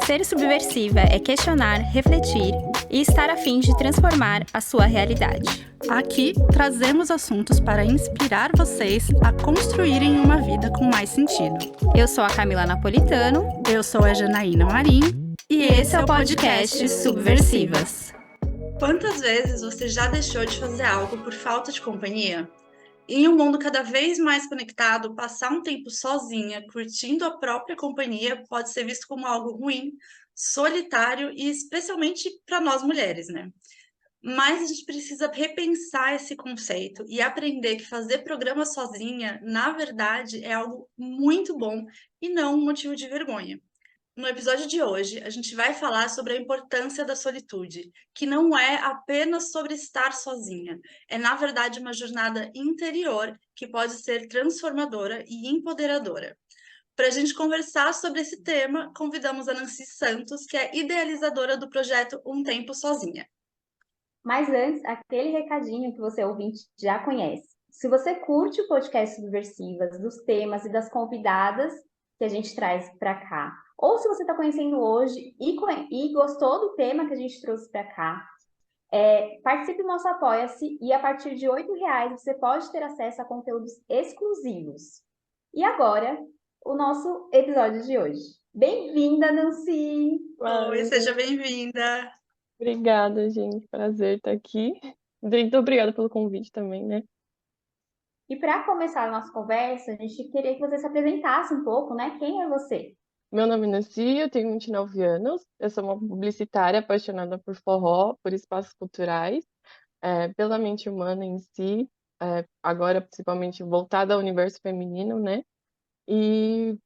Ser subversiva é questionar, refletir e estar a fim de transformar a sua realidade. Aqui trazemos assuntos para inspirar vocês a construírem uma vida com mais sentido. Eu sou a Camila Napolitano. Eu sou a Janaína Marim. E esse é o podcast Subversivas. Quantas vezes você já deixou de fazer algo por falta de companhia? Em um mundo cada vez mais conectado, passar um tempo sozinha, curtindo a própria companhia, pode ser visto como algo ruim, solitário e especialmente para nós mulheres, né? Mas a gente precisa repensar esse conceito e aprender que fazer programa sozinha, na verdade, é algo muito bom e não um motivo de vergonha. No episódio de hoje, a gente vai falar sobre a importância da solitude, que não é apenas sobre estar sozinha, é na verdade uma jornada interior que pode ser transformadora e empoderadora. Para a gente conversar sobre esse tema, convidamos a Nancy Santos, que é idealizadora do projeto Um Tempo Sozinha. Mas antes, aquele recadinho que você ouvinte já conhece. Se você curte o podcast Subversivas, dos temas e das convidadas que a gente traz para cá, ou se você está conhecendo hoje e gostou do tema que a gente trouxe para cá, participe do nosso Apoia-se e a partir de R$ 8,00 você pode ter acesso a conteúdos exclusivos. E agora, o nosso episódio de hoje. Bem-vinda, Nancy! Oi, seja bem-vinda! Obrigada, gente. Prazer estar aqui. Muito obrigada pelo convite também, né? E para começar a nossa conversa, a gente queria que você se apresentasse um pouco, né? Quem é você? Meu nome é Nancy, eu tenho 29 anos. Eu sou uma publicitária apaixonada por forró, por espaços culturais, pela mente humana em si, agora principalmente voltada ao universo feminino, né? E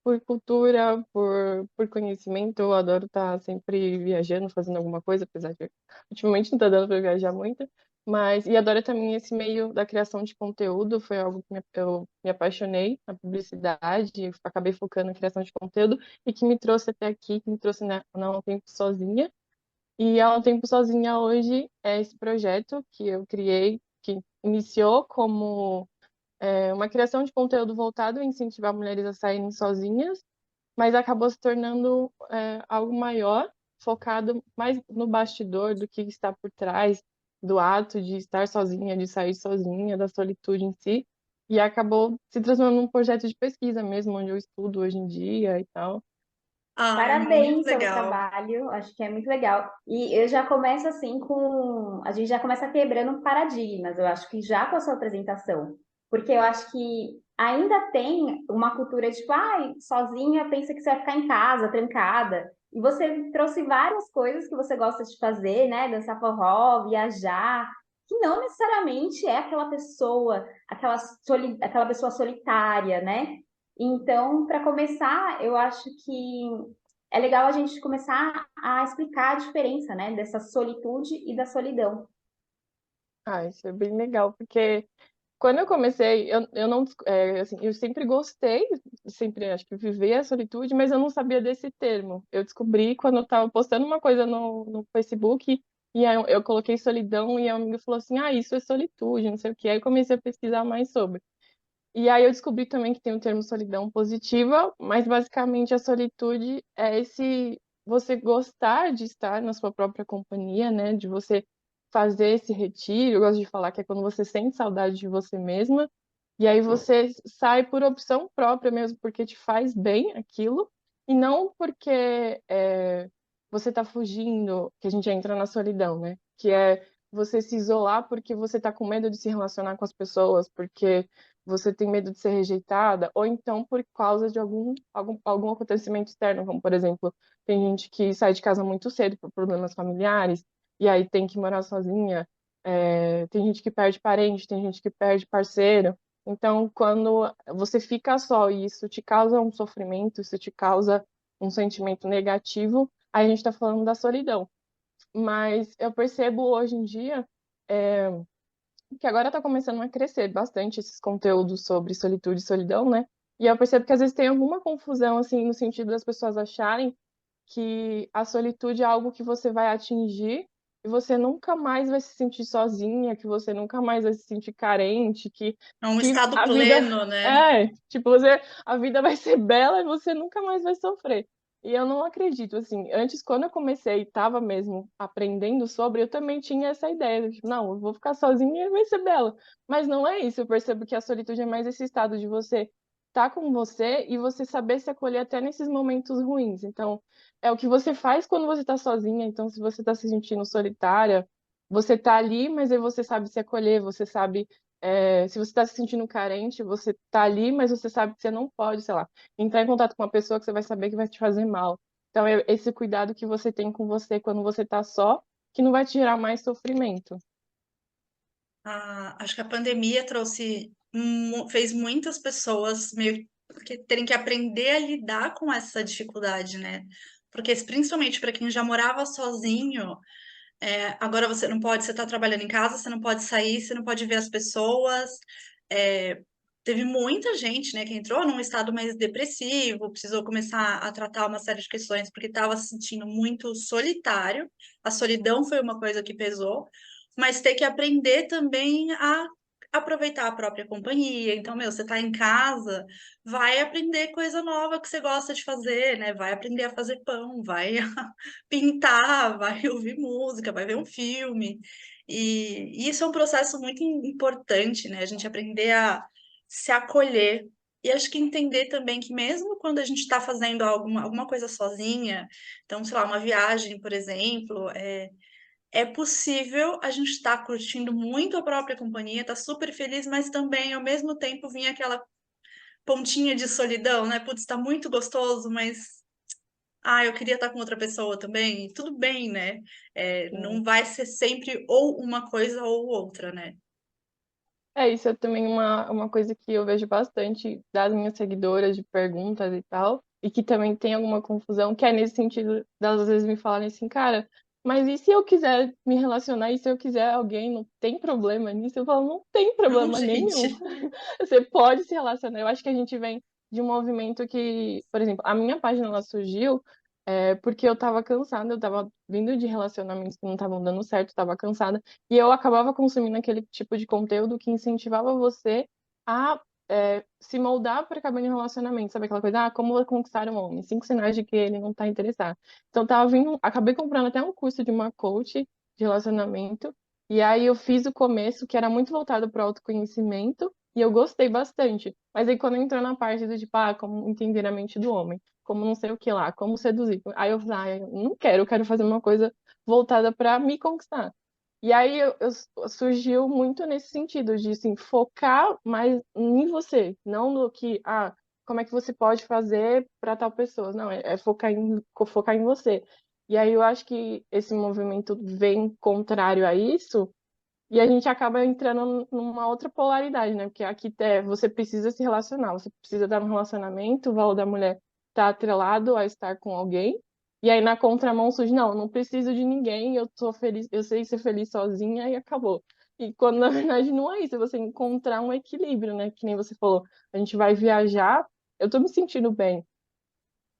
por cultura, por conhecimento, eu adoro estar sempre viajando, fazendo alguma coisa, apesar de ultimamente não tá dando para viajar muito, e adoro também esse meio da criação de conteúdo, foi algo que eu me apaixonei na publicidade, acabei focando na criação de conteúdo e que me trouxe até aqui, que me trouxe na Um Tempo Sozinha. E a Um Tempo Sozinha hoje é esse projeto que eu criei, que iniciou como uma criação de conteúdo voltado a incentivar mulheres a saírem sozinhas, mas acabou se tornando algo maior, focado mais no bastidor do que está por trás do ato de estar sozinha, de sair sozinha, da solitude em si, e acabou se transformando num projeto de pesquisa mesmo, onde eu estudo hoje em dia e tal. Parabéns muito pelo legal. trabalho, acho que é muito legal. E eu já começo assim a gente já começa quebrando paradigmas, eu acho que já com a sua apresentação. Porque eu acho que ainda tem uma cultura de tipo, sozinha pensa que você vai ficar em casa, trancada. E você trouxe várias coisas que você gosta de fazer, né? Dançar forró, viajar, que não necessariamente é aquela pessoa, aquela pessoa solitária, né? Então, para começar, eu acho que é legal a gente começar a explicar a diferença, né, dessa solitude e da solidão. Isso é bem legal, porque quando eu comecei, eu não, assim, eu sempre gostei, sempre acho que viver a solitude, mas eu não sabia desse termo. Eu descobri quando eu estava postando uma coisa no Facebook e aí eu coloquei solidão e a amiga falou assim, isso é solitude, não sei o quê. Aí eu comecei a pesquisar mais sobre. E aí eu descobri também que tem o termo solidão positiva, mas basicamente a solitude é esse você gostar de estar na sua própria companhia, né? De você fazer esse retiro. Eu gosto de falar que é quando você sente saudade de você mesma, e aí você sai por opção própria mesmo, porque te faz bem aquilo, e não porque você está fugindo, que a gente entra na solidão, né? Que é você se isolar porque você está com medo de se relacionar com as pessoas, porque você tem medo de ser rejeitada, ou então por causa de algum acontecimento externo, como, por exemplo, tem gente que sai de casa muito cedo por problemas familiares, e aí tem que morar sozinha, tem gente que perde parente, tem gente que perde parceiro. Então, quando você fica só e isso te causa um sofrimento, isso te causa um sentimento negativo, aí a gente está falando da solidão. Mas eu percebo hoje em dia que agora está começando a crescer bastante esses conteúdos sobre solitude e solidão, né? E eu percebo que às vezes tem alguma confusão, assim, no sentido das pessoas acharem que a solitude é algo que você vai atingir e você nunca mais vai se sentir sozinha, que você nunca mais vai se sentir carente, É um que estado a vida pleno, né? tipo, a vida vai ser bela e você nunca mais vai sofrer. E eu não acredito, assim, antes, quando eu comecei e estava mesmo aprendendo sobre, eu também tinha essa ideia, tipo, não, eu vou ficar sozinha e vai ser bela. Mas não é isso, eu percebo que a solitude é mais esse estado de você estar com você e você saber se acolher até nesses momentos ruins. Então, é o que você faz quando você está sozinha. Então, se você está se sentindo solitária, você tá ali, mas aí você sabe se acolher, você sabe, se você está se sentindo carente, você tá ali, mas você sabe que você não pode, sei lá, entrar em contato com uma pessoa que você vai saber que vai te fazer mal. Então, é esse cuidado que você tem com você quando você tá só, que não vai te gerar mais sofrimento. Acho que a pandemia fez muitas pessoas meio que terem que aprender a lidar com essa dificuldade, né? Porque principalmente para quem já morava sozinho, agora você não pode, você está trabalhando em casa, você não pode sair, você não pode ver as pessoas. É, teve muita gente, né, que entrou num estado mais depressivo, precisou começar a tratar uma série de questões porque estava se sentindo muito solitário. A solidão foi uma coisa que pesou, mas ter que aprender também a aproveitar a própria companhia. Então, meu, você está em casa, vai aprender coisa nova que você gosta de fazer, né? Vai aprender a fazer pão, vai pintar, vai ouvir música, vai ver um filme. E isso é um processo muito importante, né? A gente aprender a se acolher. E acho que entender também que mesmo quando a gente está fazendo alguma coisa sozinha, então, sei lá, uma viagem, por exemplo, é possível a gente estar curtindo muito a própria companhia, tá super feliz, mas também, ao mesmo tempo, vir aquela pontinha de solidão, né? Putz, tá muito gostoso, mas eu queria estar com outra pessoa também. Tudo bem, né? Não vai ser sempre ou uma coisa ou outra, né? Isso é também uma coisa que eu vejo bastante das minhas seguidoras de perguntas e tal, e que também tem alguma confusão, que é nesse sentido delas às vezes me falarem assim, cara, mas e se eu quiser me relacionar, e se eu quiser alguém, não tem problema nisso? Eu falo, não tem Não, problema nenhum. gente. Você pode se relacionar. Eu acho que a gente vem de um movimento que, por exemplo, a minha página ela surgiu porque eu tava cansada, eu tava vindo de relacionamentos que não estavam dando certo, tava cansada. E eu acabava consumindo aquele tipo de conteúdo que incentivava você a se moldar para acabar em um relacionamento. Sabe aquela coisa, como conquistar um homem? 5 sinais de que ele não tá interessado. Então, tava vindo, acabei comprando até um curso de uma coach de relacionamento. E aí eu fiz o começo, que era muito voltado para o autoconhecimento, e eu gostei bastante. Mas aí quando entrou na parte do tipo, como entender a mente do homem, como não sei o que lá, como seduzir. Aí eu falei, eu não quero, eu quero fazer uma coisa voltada para me conquistar. E aí surgiu muito nesse sentido de assim, focar mais em você, não no que, como é que você pode fazer para tal pessoa. Não, é focar em você. E aí eu acho que esse movimento vem contrário a isso, e a gente acaba entrando numa outra polaridade, né? Porque aqui você precisa se relacionar, você precisa dar um relacionamento, o valor da mulher está atrelado a estar com alguém. E aí na contramão surge, não, eu não preciso de ninguém, eu tô feliz, eu sei ser feliz sozinha e acabou. E quando na verdade não é isso, é você encontrar um equilíbrio, né? Que nem você falou, a gente vai viajar, eu tô me sentindo bem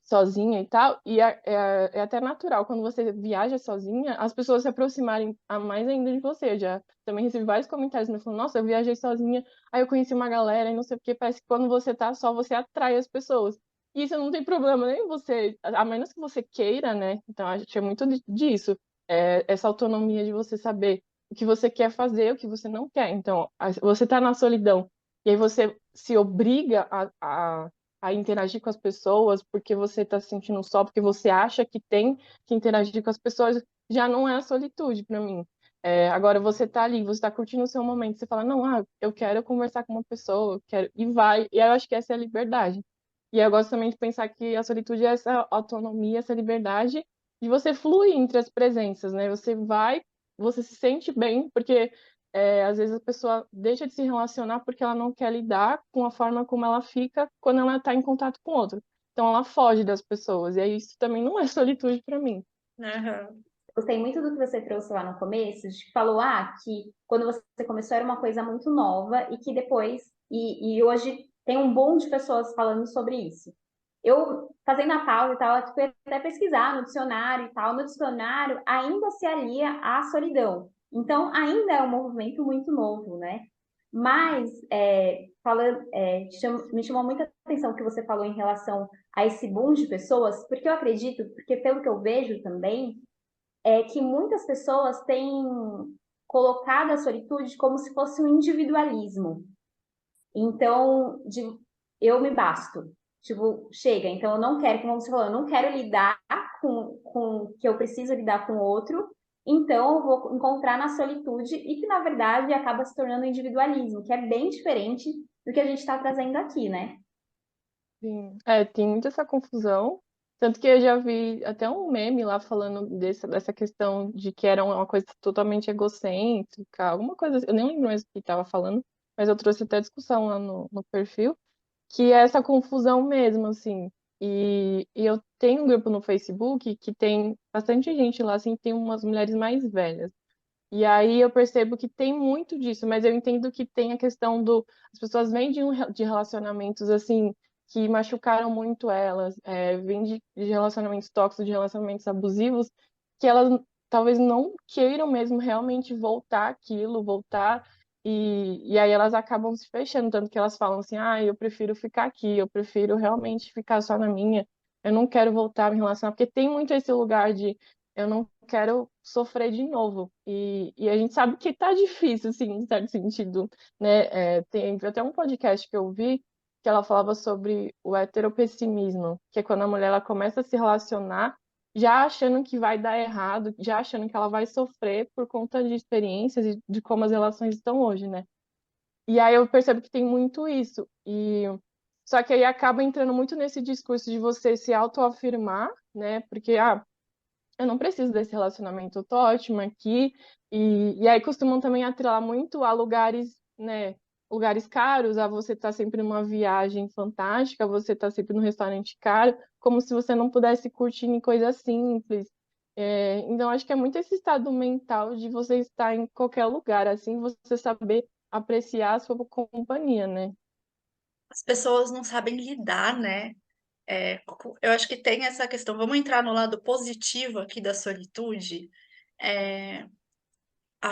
sozinha e tal, e é até natural quando você viaja sozinha, as pessoas se aproximarem a mais ainda de você. Eu já também recebi vários comentários me falando, nossa, eu viajei sozinha, aí eu conheci uma galera e não sei o que, parece que quando você tá só, você atrai as pessoas. E isso não tem problema nem você, a menos que você queira, né? Então, a gente é muito disso, essa autonomia de você saber o que você quer fazer, o que você não quer. Então, você tá na solidão, e aí você se obriga a interagir com as pessoas porque você está se sentindo só, porque você acha que tem que interagir com as pessoas, já não é a solitude para mim. Agora você está ali, você está curtindo o seu momento, você fala, não, eu quero conversar com uma pessoa, eu quero, e vai. E aí eu acho que essa é a liberdade. E eu gosto também de pensar que a solitude é essa autonomia, essa liberdade de você fluir entre as presenças, né? Você vai, você se sente bem, porque às vezes a pessoa deixa de se relacionar porque ela não quer lidar com a forma como ela fica quando ela está em contato com outro. Então ela foge das pessoas. E aí isso também não é solitude para mim. Aham. Gostei muito do que você trouxe lá no começo, de que falou, que quando você começou era uma coisa muito nova e que depois, e hoje tem um boom de pessoas falando sobre isso. Eu, fazendo a pausa e tal, eu fui até pesquisar no dicionário e tal, no dicionário ainda se alia à solidão. Então, ainda é um movimento muito novo, né? Mas me chamou muita atenção o que você falou em relação a esse boom de pessoas, porque eu acredito, porque pelo que eu vejo também, é que muitas pessoas têm colocado a solitude como se fosse um individualismo. Então, eu me basto. Tipo, chega. Então, eu não quero, como você falou, eu não quero lidar com o que eu preciso lidar com o outro. Então, eu vou encontrar na solitude e que, na verdade, acaba se tornando individualismo, que é bem diferente do que a gente está trazendo aqui, né? Sim. Tem muita essa confusão. Tanto que eu já vi até um meme lá falando dessa questão de que era uma coisa totalmente egocêntrica, alguma coisa assim. Eu nem lembro mais o que estava falando, mas eu trouxe até discussão lá no perfil, que é essa confusão mesmo, assim. E eu tenho um grupo no Facebook que tem bastante gente lá, assim, tem umas mulheres mais velhas. E aí eu percebo que tem muito disso, mas eu entendo que tem a questão as pessoas vêm de relacionamentos assim que machucaram muito elas, vêm de relacionamentos tóxicos, de relacionamentos abusivos, que elas talvez não queiram mesmo realmente voltar aquilo, voltar, e aí elas acabam se fechando, tanto que elas falam assim, ah, eu prefiro ficar aqui, eu prefiro realmente ficar só na minha, eu não quero voltar a me relacionar, porque tem muito esse lugar de eu não quero sofrer de novo. E a gente sabe que tá difícil, assim, em certo sentido, né? Tem até um podcast que eu vi que ela falava sobre o heteropessimismo, que é quando a mulher ela começa a se relacionar já achando que vai dar errado, já achando que ela vai sofrer por conta de experiências e de como as relações estão hoje, né? E aí eu percebo que tem muito isso. Só que aí acaba entrando muito nesse discurso de você se autoafirmar, né? Porque, eu não preciso desse relacionamento, eu tô ótima aqui. E aí costumam também atrelar muito a lugares, né? Lugares caros, a você estar sempre numa viagem fantástica, você estar sempre num restaurante caro, como se você não pudesse curtir em coisas simples. Então, acho que é muito esse estado mental de você estar em qualquer lugar, assim, você saber apreciar a sua companhia, né? As pessoas não sabem lidar, né? Eu acho que tem essa questão. Vamos entrar no lado positivo aqui da solitude. É,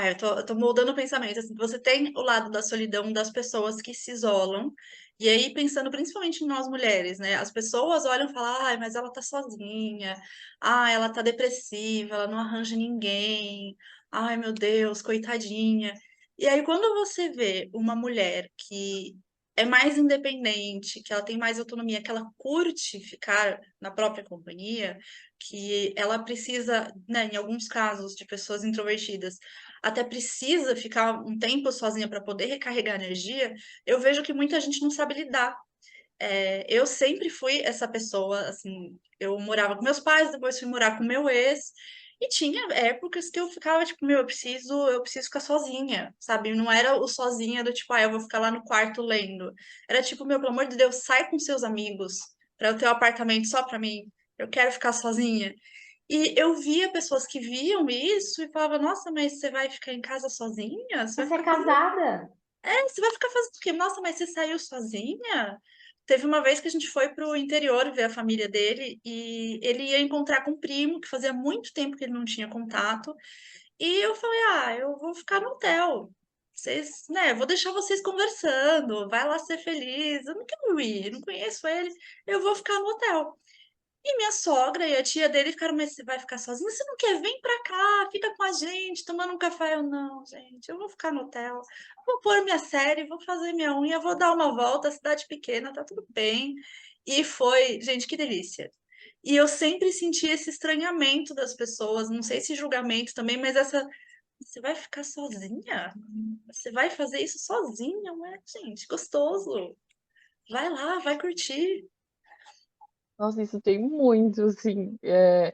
eu tô moldando o pensamento. Assim, você tem o lado da solidão das pessoas que se isolam, e aí pensando principalmente em nós mulheres, né? As pessoas olham e falam, ai, mas ela tá sozinha, ela tá depressiva, ela não arranja ninguém, ai, meu Deus, coitadinha. E aí, quando você vê uma mulher que é mais independente, que ela tem mais autonomia, que ela curte ficar na própria companhia, que ela precisa, né, em alguns casos de pessoas introvertidas, até precisa ficar um tempo sozinha para poder recarregar energia, eu vejo que muita gente não sabe lidar. Eu sempre fui essa pessoa, assim, eu morava com meus pais, depois fui morar com meu ex, e tinha épocas que eu ficava, tipo, meu, eu preciso ficar sozinha, sabe? Não era o sozinha do tipo, eu vou ficar lá no quarto lendo. Era tipo, meu, pelo amor de Deus, sai com seus amigos para eu ter um apartamento só para mim. Eu quero ficar sozinha. E eu via pessoas que viam isso e falavam, nossa, mas você vai ficar em casa sozinha? Você vai Você é ficar fazendo. casada? Você vai ficar fazendo o quê? Nossa, mas você saiu sozinha? Teve uma vez que a gente foi pro interior ver a família dele e ele ia encontrar com um primo que fazia muito tempo que ele não tinha contato. E eu falei, eu vou ficar no hotel. Vocês, né, vou deixar vocês conversando, vai lá ser feliz. Eu não quero ir, não conheço ele, eu vou ficar no hotel. E minha sogra e a tia dele ficaram, mas você vai ficar sozinha? Você não quer? Vem pra cá, fica com a gente, tomando um café. Eu, não, gente, eu vou ficar no hotel, vou pôr minha série, vou fazer minha unha, vou dar uma volta, cidade pequena, tá tudo bem. E foi, gente, que delícia. E eu sempre senti esse estranhamento das pessoas, não sei se julgamento também, mas você vai ficar sozinha? Você vai fazer isso sozinha? Ué, gente, gostoso. Vai lá, vai curtir. Nossa, isso tem muito, assim.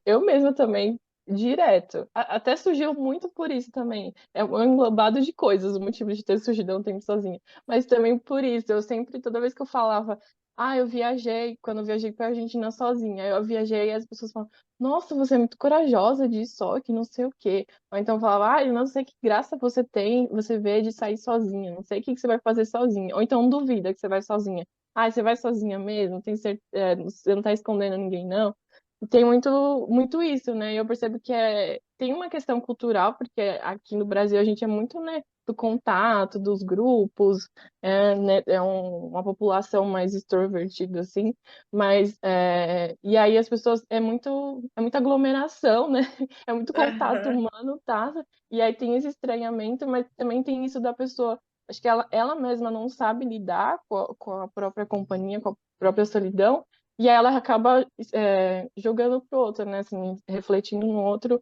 Eu mesma também, direto. Até surgiu muito por isso também. É um englobado de coisas, o motivo de ter surgido há um tempo sozinha. Mas também por isso, eu sempre, toda vez que eu falava, eu viajei, quando eu viajei pra Argentina sozinha, eu viajei e as pessoas falavam, nossa, você é muito corajosa de ir só, que não sei o quê. Ou então eu falava, eu não sei que graça você tem, você vê de sair sozinha, não sei o que que você vai fazer sozinha. Ou então duvida que você vai sozinha. Você vai sozinha mesmo? Tem você não tá escondendo ninguém, não? E tem muito, muito isso, né? E eu percebo que tem uma questão cultural, porque aqui no Brasil a gente é muito, né? do contato, dos grupos, né, uma população mais extrovertida, assim, mas, e aí as pessoas, é muita aglomeração, né, é muito contato Aham. humano, tá? E aí tem esse estranhamento, mas também tem isso da pessoa, acho que ela mesma não sabe lidar com a própria companhia, com a própria solidão, e aí ela acaba jogando pro outro, né, assim, refletindo no outro,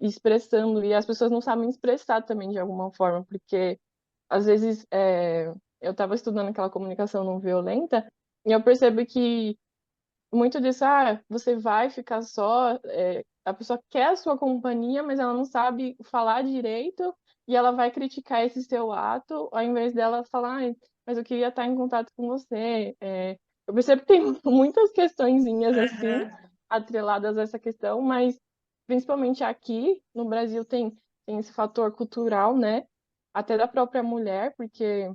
expressando, e as pessoas não sabem expressar também de alguma forma, porque às vezes eu estava estudando aquela comunicação não violenta, e eu percebo que muito disso, você vai ficar só, a pessoa quer a sua companhia, mas ela não sabe falar direito, e ela vai criticar esse seu ato, ao invés dela falar, mas eu queria estar em contato com você. Eu percebo que tem muitas questõezinhas assim, Aham. atreladas a essa questão, mas principalmente aqui no Brasil tem esse fator cultural, né? Até da própria mulher, porque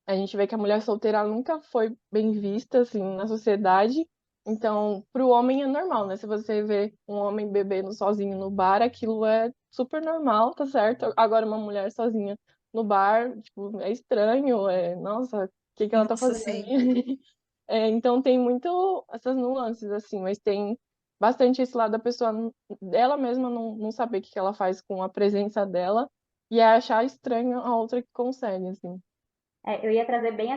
a gente vê que a mulher solteira nunca foi bem vista assim na sociedade. Então, para o homem é normal, né? Se você vê um homem bebendo sozinho no bar, aquilo é super normal, tá certo? Agora, uma mulher sozinha no bar, tipo, é estranho, nossa, o que que ela tá Nossa, fazendo ali? sim. Então, tem muito essas nuances, assim, mas tem bastante esse lado da pessoa, dela mesma não saber o que que ela faz com a presença dela e achar estranho a outra que consegue, assim. Eu ia trazer bem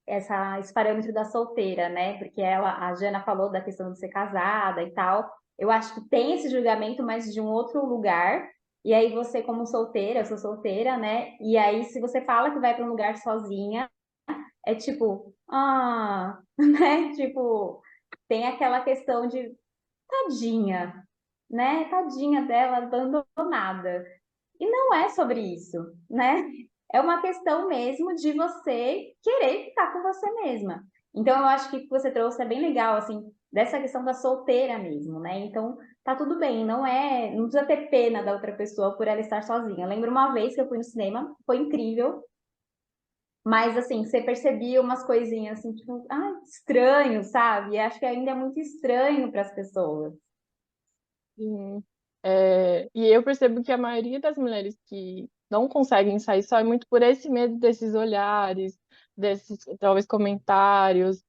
esse parâmetro da solteira, né? Porque a Jana falou da questão de ser casada e tal. Eu acho que tem esse julgamento, mas de um outro lugar. E aí você, como solteira, eu sou solteira, né? E aí, se você fala que vai para um lugar sozinha, é tipo, né? Tipo, tem aquela questão de tadinha, né? Tadinha dela abandonada. E não é sobre isso, né? É uma questão mesmo de você querer ficar com você mesma. Então, eu acho que o que você trouxe é bem legal, assim, dessa questão da solteira mesmo, né? Então, tá tudo bem, não precisa ter pena da outra pessoa por ela estar sozinha. Eu lembro uma vez que eu fui no cinema, foi incrível, mas, assim, você percebia umas coisinhas, assim, tipo, estranho, sabe? E acho que ainda é muito estranho para as pessoas. Sim. E eu percebo que a maioria das mulheres que não conseguem sair só é muito por esse medo desses olhares, desses talvez comentários.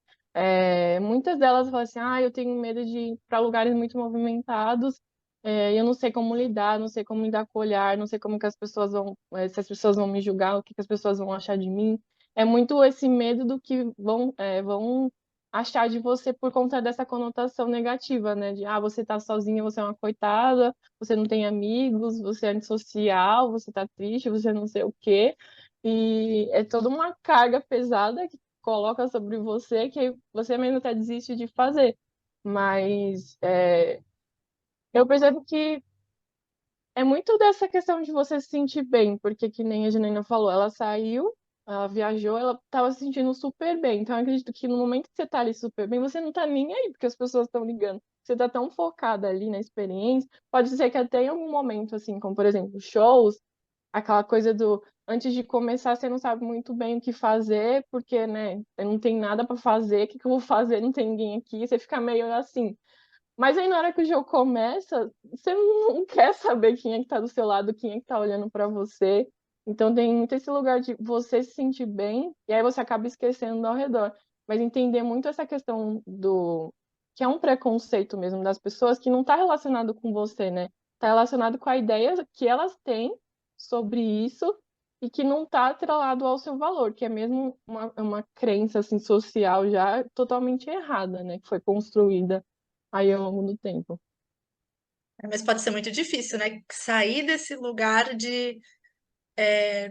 Muitas delas falam assim: eu tenho medo de ir para lugares muito movimentados, e eu não sei como lidar, não sei como lidar com o olhar, não sei como que as pessoas vão, se as pessoas vão me julgar, o que que as pessoas vão achar de mim. É muito esse medo do que vão achar de você por conta dessa conotação negativa, né? De, você tá sozinha, você é uma coitada, você não tem amigos, você é antissocial, você tá triste, você não sei o quê. E é toda uma carga pesada que coloca sobre você que você mesmo até desiste de fazer. Mas eu percebo que é muito dessa questão de você se sentir bem, porque que nem a Janaína falou, ela saiu, ela viajou, ela estava se sentindo super bem. Então eu acredito que no momento que você tá ali super bem, você não tá nem aí porque as pessoas estão ligando. Você tá tão focada ali na experiência. Pode ser que até em algum momento, assim, como por exemplo, shows, aquela coisa do antes de começar, você não sabe muito bem o que fazer, porque, né, não tem nada para fazer, o que que eu vou fazer? Não tem ninguém aqui, você fica meio assim. Mas aí na hora que o jogo começa, você não quer saber quem é que tá do seu lado, quem é que tá olhando pra você. Então tem muito esse lugar de você se sentir bem, e aí você acaba esquecendo ao redor. Mas entender muito essa questão do que é um preconceito mesmo das pessoas que não tá relacionado com você, né? Tá relacionado com a ideia que elas têm sobre isso e que não tá atrelado ao seu valor, que é mesmo uma crença assim social já totalmente errada, né? Que foi construída aí ao longo do tempo. Mas pode ser muito difícil, né? Sair desse lugar de,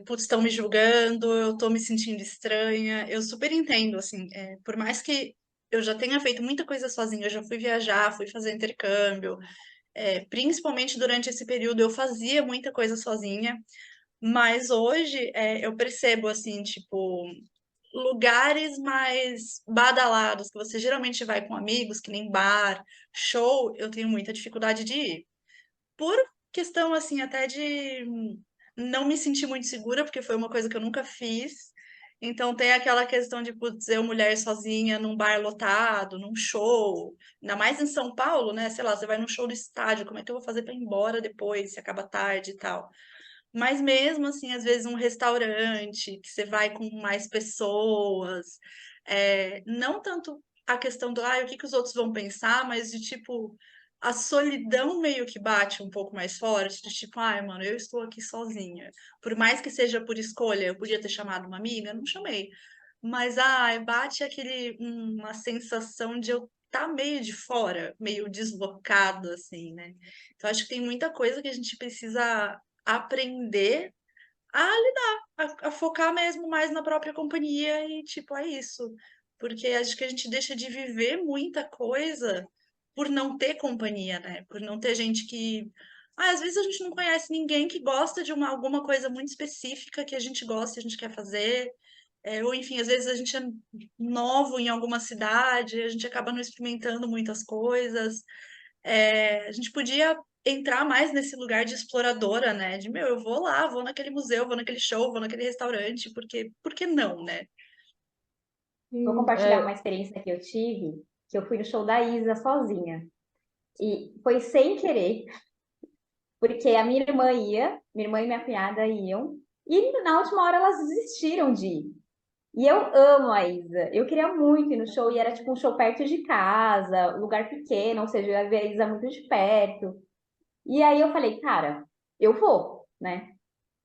putz, estão me julgando, eu tô me sentindo estranha. Eu super entendo, assim, por mais que eu já tenha feito muita coisa sozinha, eu já fui viajar, fui fazer intercâmbio, principalmente durante esse período eu fazia muita coisa sozinha, mas hoje eu percebo, assim, tipo, lugares mais badalados, que você geralmente vai com amigos, que nem bar, show, eu tenho muita dificuldade de ir por questão assim até de não me sentir muito segura, porque foi uma coisa que eu nunca fiz. Então tem aquela questão de, putz, eu mulher sozinha num bar lotado, num show, ainda mais em São Paulo, né? Sei lá, você vai num show do estádio, como é que eu vou fazer para ir embora depois, se acaba tarde e tal? Mas mesmo assim, às vezes um restaurante que você vai com mais pessoas, não tanto a questão do, o que que os outros vão pensar, mas de tipo, a solidão meio que bate um pouco mais forte, de tipo, ai, mano, eu estou aqui sozinha. Por mais que seja por escolha, eu podia ter chamado uma amiga, não chamei. Mas, bate uma sensação de eu estar meio de fora, meio deslocado, assim, né? Então, acho que tem muita coisa que a gente precisa aprender a lidar, a focar mesmo mais na própria companhia e, tipo, é isso. Porque acho que a gente deixa de viver muita coisa por não ter companhia, né? Por não ter gente que. Às vezes a gente não conhece ninguém que gosta de alguma coisa muito específica que a gente gosta e a gente quer fazer. Ou enfim, às vezes a gente é novo em alguma cidade, a gente acaba não experimentando muitas coisas. A gente podia entrar mais nesse lugar de exploradora, né? De, meu, eu vou lá, vou naquele museu, vou naquele show, vou naquele restaurante, porque, por que não, né? Vou Sim, compartilhar uma experiência que eu tive, que eu fui no show da Isa sozinha. E foi sem querer, porque a minha irmã e minha cunhada iam, e na última hora elas desistiram de ir. E eu amo a Isa. Eu queria muito ir no show, e era tipo um show perto de casa, lugar pequeno, ou seja, eu ia ver a Isa muito de perto. E aí eu falei, cara, eu vou, né?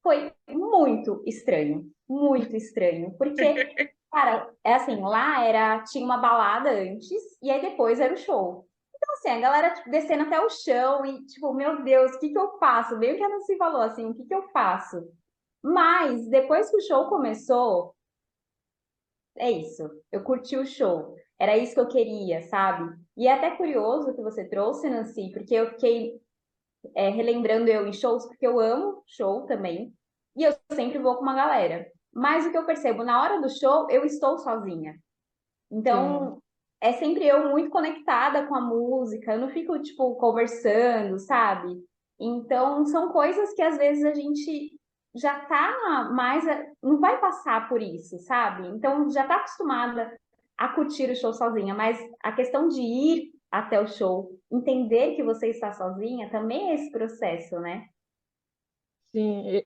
Foi muito estranho, porque, cara, é assim, tinha uma balada antes, e aí depois era o show. Então, assim, a galera tipo, descendo até o chão e, tipo, meu Deus, o que que eu faço? Meio que a Nancy falou assim, o que que eu faço? Mas, depois que o show começou, é isso. Eu curti o show. Era isso que eu queria, sabe? E é até curioso o que você trouxe, Nancy, porque eu fiquei relembrando eu em shows, porque eu amo show também. E eu sempre vou com uma galera. Mas o que eu percebo, na hora do show, eu estou sozinha. sim. Então, é sempre eu muito conectada com a música. Eu não fico, tipo, conversando, sabe? Então, são coisas que às vezes a gente já tá mais. Não vai passar por isso, sabe? Então, já tá acostumada a curtir o show sozinha. Mas a questão de ir até o show, entender que você está sozinha, também é esse processo, né? Sim,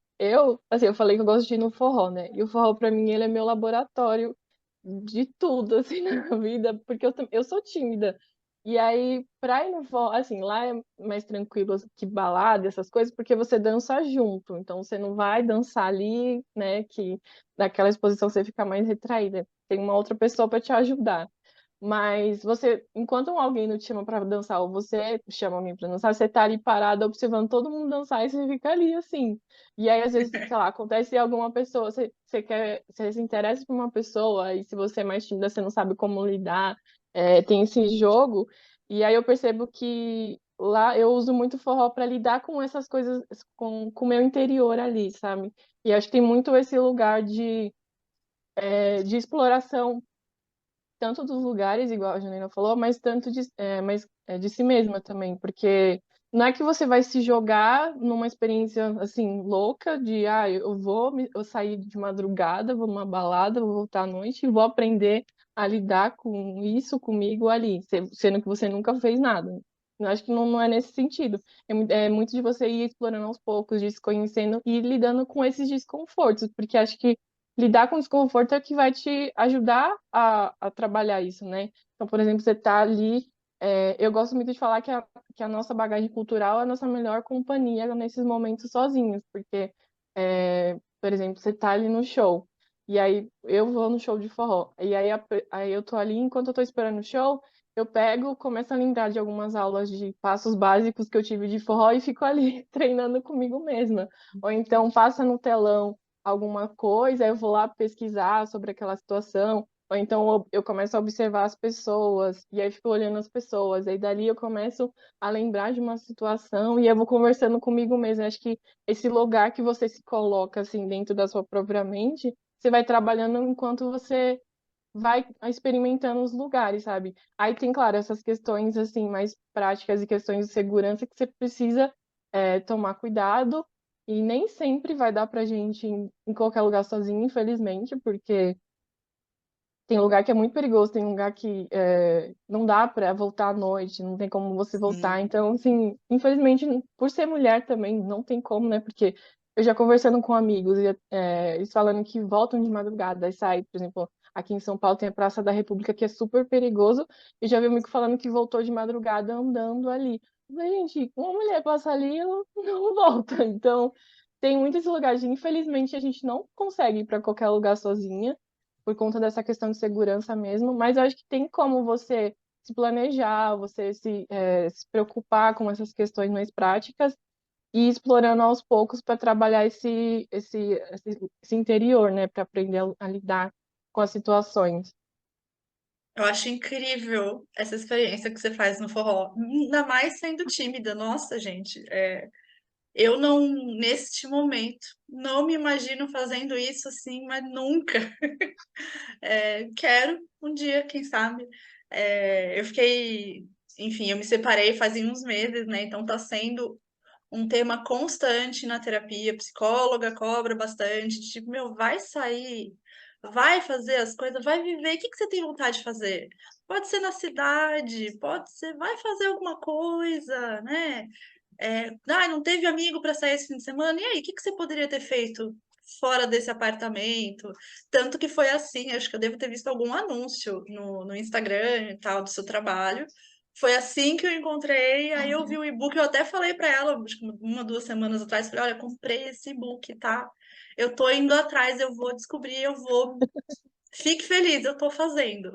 assim, eu falei que eu gosto de ir no forró, né? E o forró, pra mim, ele é meu laboratório de tudo, assim, na vida, porque eu sou tímida. E aí, pra ir no forró, assim, lá é mais tranquilo que balada, essas coisas, porque você dança junto. Então, você não vai dançar ali, né, que naquela exposição você fica mais retraída. Tem uma outra pessoa pra te ajudar. Mas você, enquanto alguém não te chama pra dançar, ou você chama alguém pra dançar, você tá ali parado observando todo mundo dançar e você fica ali assim. E aí, às vezes, sei lá, acontece alguma pessoa, você se interessa por uma pessoa, e se você é mais tímida, você não sabe como lidar, tem esse jogo. E aí eu percebo que lá eu uso muito forró pra lidar com essas coisas, com o meu interior ali, sabe? E acho que tem muito esse lugar de exploração tanto dos lugares, igual a Janina falou, mas de si mesma também, porque não é que você vai se jogar numa experiência assim louca de eu sair de madrugada, vou numa balada, vou voltar à noite e vou aprender a lidar com isso comigo ali, sendo que você nunca fez nada. Eu acho que não é nesse sentido. É muito de você ir explorando aos poucos, de se conhecendo e lidando com esses desconfortos, porque acho que lidar com desconforto é que vai te ajudar a trabalhar isso, né? Então, por exemplo, você tá ali. Eu gosto muito de falar que a nossa bagagem cultural é a nossa melhor companhia nesses momentos sozinhos, porque, por exemplo, você tá ali no show, e aí eu vou no show de forró, e aí eu tô ali, enquanto eu tô esperando o show, eu pego, começo a lembrar de algumas aulas de passos básicos que eu tive de forró e fico ali treinando comigo mesma. Ou então passa no telão alguma coisa, eu vou lá pesquisar sobre aquela situação, ou então eu começo a observar as pessoas, e aí fico olhando as pessoas, aí dali eu começo a lembrar de uma situação e eu vou conversando comigo mesmo. Acho que esse lugar que você se coloca assim dentro da sua própria mente, você vai trabalhando enquanto você vai experimentando os lugares, sabe? Aí tem, claro, essas questões assim mais práticas e questões de segurança que você precisa tomar cuidado e nem sempre vai dar pra gente ir em qualquer lugar sozinho, infelizmente, porque tem lugar que é muito perigoso, tem lugar que não dá pra voltar à noite, não tem como você voltar. Sim. Então, assim, infelizmente, por ser mulher também, não tem como, né? Porque eu já conversando com amigos, eles falando que voltam de madrugada, e saem, por exemplo, aqui em São Paulo tem a Praça da República, que é super perigoso, e já vi um amigo falando que voltou de madrugada andando ali. Eu falei, gente, uma mulher passa ali, ela não volta. Então, tem muitos lugares, infelizmente, a gente não consegue ir para qualquer lugar sozinha, por conta dessa questão de segurança mesmo, mas eu acho que tem como você se planejar, você se preocupar com essas questões mais práticas e ir explorando aos poucos para trabalhar esse interior, né, para aprender a lidar com as situações. Eu acho incrível essa experiência que você faz no forró, ainda mais sendo tímida. Nossa, gente, eu não, neste momento, não me imagino fazendo isso assim, mas nunca. Quero um dia, quem sabe. Eu fiquei, enfim, eu me separei fazem uns meses, né? Então tá sendo um tema constante na terapia. A psicóloga cobra bastante, tipo, meu, vai sair, vai fazer as coisas, vai viver. O que que você tem vontade de fazer? Pode ser na cidade, pode ser, vai fazer alguma coisa, né? Não teve amigo para sair esse fim de semana. E aí, o que que você poderia ter feito fora desse apartamento? Tanto que foi assim, acho que eu devo ter visto algum anúncio no Instagram e tal do seu trabalho. Foi assim que eu encontrei, aí eu vi o e-book, eu até falei para ela, acho que uma, 2 semanas atrás, falei, olha, comprei esse e-book, tá? Eu tô indo atrás, eu vou descobrir, eu vou. Fique feliz, eu tô fazendo.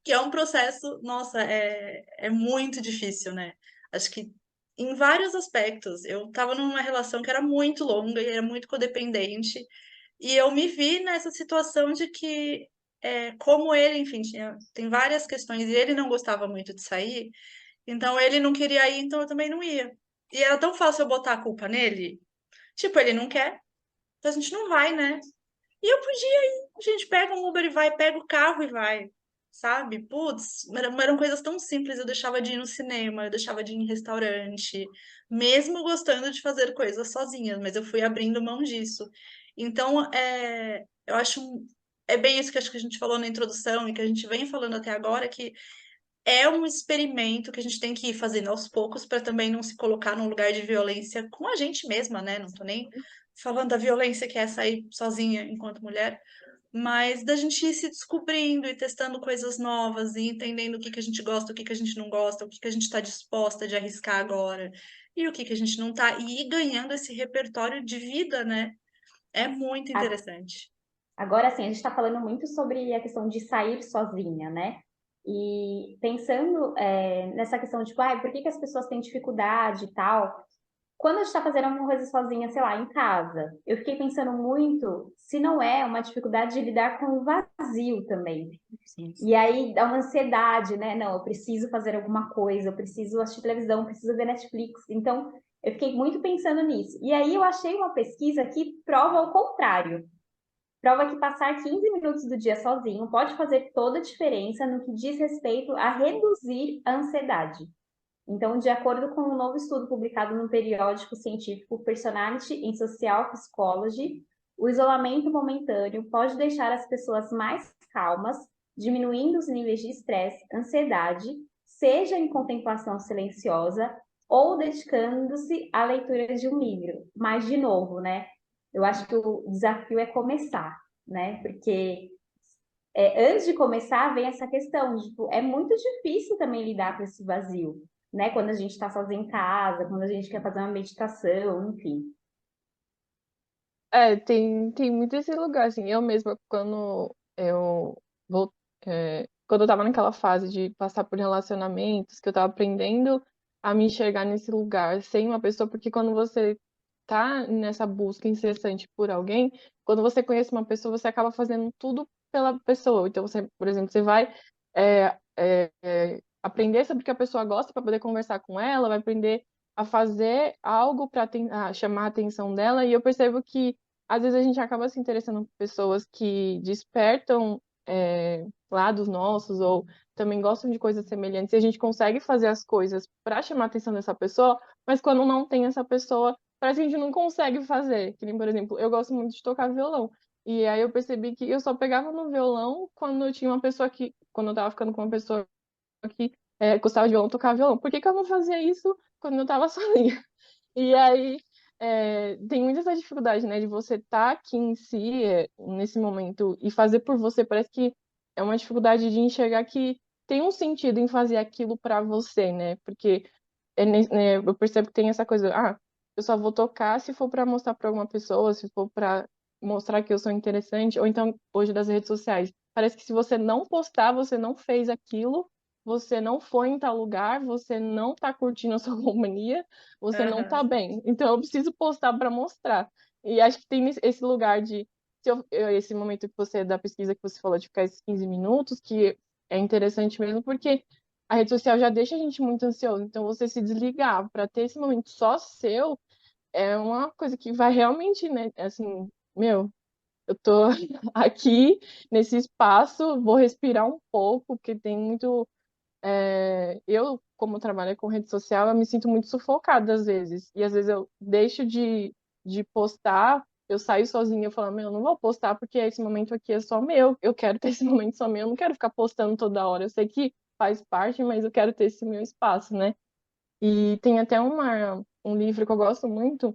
Que é um processo, nossa, é muito difícil, né? Acho que em vários aspectos. Eu estava numa relação que era muito longa e era muito codependente, e eu me vi nessa situação de que, como ele, enfim, tem várias questões, e ele não gostava muito de sair, então ele não queria ir, então eu também não ia. E era tão fácil eu botar a culpa nele. Tipo, ele não quer, então a gente não vai, né? E eu podia ir. A gente pega um Uber e vai, pega o carro e vai, sabe? Putz, eram coisas tão simples. Eu deixava de ir no cinema, eu deixava de ir em restaurante, mesmo gostando de fazer coisas sozinha, mas eu fui abrindo mão disso. Então, eu acho. É bem isso que acho que a gente falou na introdução e que a gente vem falando até agora, que é um experimento que a gente tem que ir fazendo aos poucos para também não se colocar num lugar de violência com a gente mesma, né? Não tô nem falando da violência que é sair sozinha enquanto mulher, mas da gente ir se descobrindo e testando coisas novas e entendendo o que que a gente gosta, o que que a gente não gosta, o que que a gente está disposta de arriscar agora e o que que a gente não tá, e ir ganhando esse repertório de vida, né? É muito A- interessante. Agora, sim, a gente está falando muito sobre a questão de sair sozinha, né? E pensando nessa questão de, tipo, por que que as pessoas têm dificuldade e tal? Quando a gente está fazendo alguma coisa sozinha, sei lá, em casa, eu fiquei pensando muito se não é uma dificuldade de lidar com o vazio também. Sim. E aí dá uma ansiedade, né? Não, eu preciso fazer alguma coisa, eu preciso assistir televisão, eu preciso ver Netflix. Então, eu fiquei muito pensando nisso. E aí eu achei uma pesquisa que prova o contrário. Prova que passar 15 minutos do dia sozinho pode fazer toda a diferença no que diz respeito a reduzir a ansiedade. Então, de acordo com um novo estudo publicado no periódico científico Personality in Social Psychology, o isolamento momentâneo pode deixar as pessoas mais calmas, diminuindo os níveis de estresse, ansiedade, seja em contemplação silenciosa ou dedicando-se à leitura de um livro. Mas, de novo, né? Eu acho que o desafio é começar, né? Porque antes de começar, vem essa questão, tipo, é muito difícil também lidar com esse vazio, né? Quando a gente está sozinho em casa, quando a gente quer fazer uma meditação, enfim. Tem muito esse lugar, assim, eu mesma, vou, quando eu tava naquela fase de passar por relacionamentos, que eu tava aprendendo a me enxergar nesse lugar sem uma pessoa, porque quando você tá nessa busca incessante por alguém, quando você conhece uma pessoa, você acaba fazendo tudo pela pessoa. Então, você, por exemplo, você vai aprender sobre o que a pessoa gosta para poder conversar com ela, vai aprender a fazer algo para chamar a atenção dela, e eu percebo que às vezes a gente acaba se interessando por pessoas que despertam lados nossos ou também gostam de coisas semelhantes e a gente consegue fazer as coisas para chamar a atenção dessa pessoa, mas quando não tem essa pessoa, parece que a gente não consegue fazer. Que nem, por exemplo, eu gosto muito de tocar violão. E aí eu percebi que eu só pegava no violão quando eu tinha uma pessoa quando eu tava ficando com uma pessoa que gostava de violão, tocava violão. Por que que eu não fazia isso quando eu tava sozinha? E aí tem muita essa dificuldade, né, de você estar aqui em si, nesse momento, e fazer por você. Parece que é uma dificuldade de enxergar que tem um sentido em fazer aquilo para você, né? Porque eu percebo que tem essa coisa, eu só vou tocar se for para mostrar para alguma pessoa, se for para mostrar que eu sou interessante, ou então hoje das redes sociais. Parece que se você não postar, você não fez aquilo, você não foi em tal lugar, você não tá curtindo a sua companhia, você não tá Aham. bem. Então eu preciso postar para mostrar. E acho que tem esse lugar de esse momento que você da pesquisa que você falou de ficar esses 15 minutos, que é interessante mesmo, porque a rede social já deixa a gente muito ansioso. Então você se desligar para ter esse momento só seu é uma coisa que vai realmente, né, assim, meu, eu tô aqui nesse espaço, vou respirar um pouco, porque tem muito eu, como trabalho com rede social, eu me sinto muito sufocada às vezes. E às vezes eu deixo de postar, eu saio sozinha, eu falo, meu, eu não vou postar porque esse momento aqui é só meu. Eu quero ter esse momento só meu, eu não quero ficar postando toda hora. Eu sei que faz parte, mas eu quero ter esse meu espaço, né? E tem até um livro que eu gosto muito,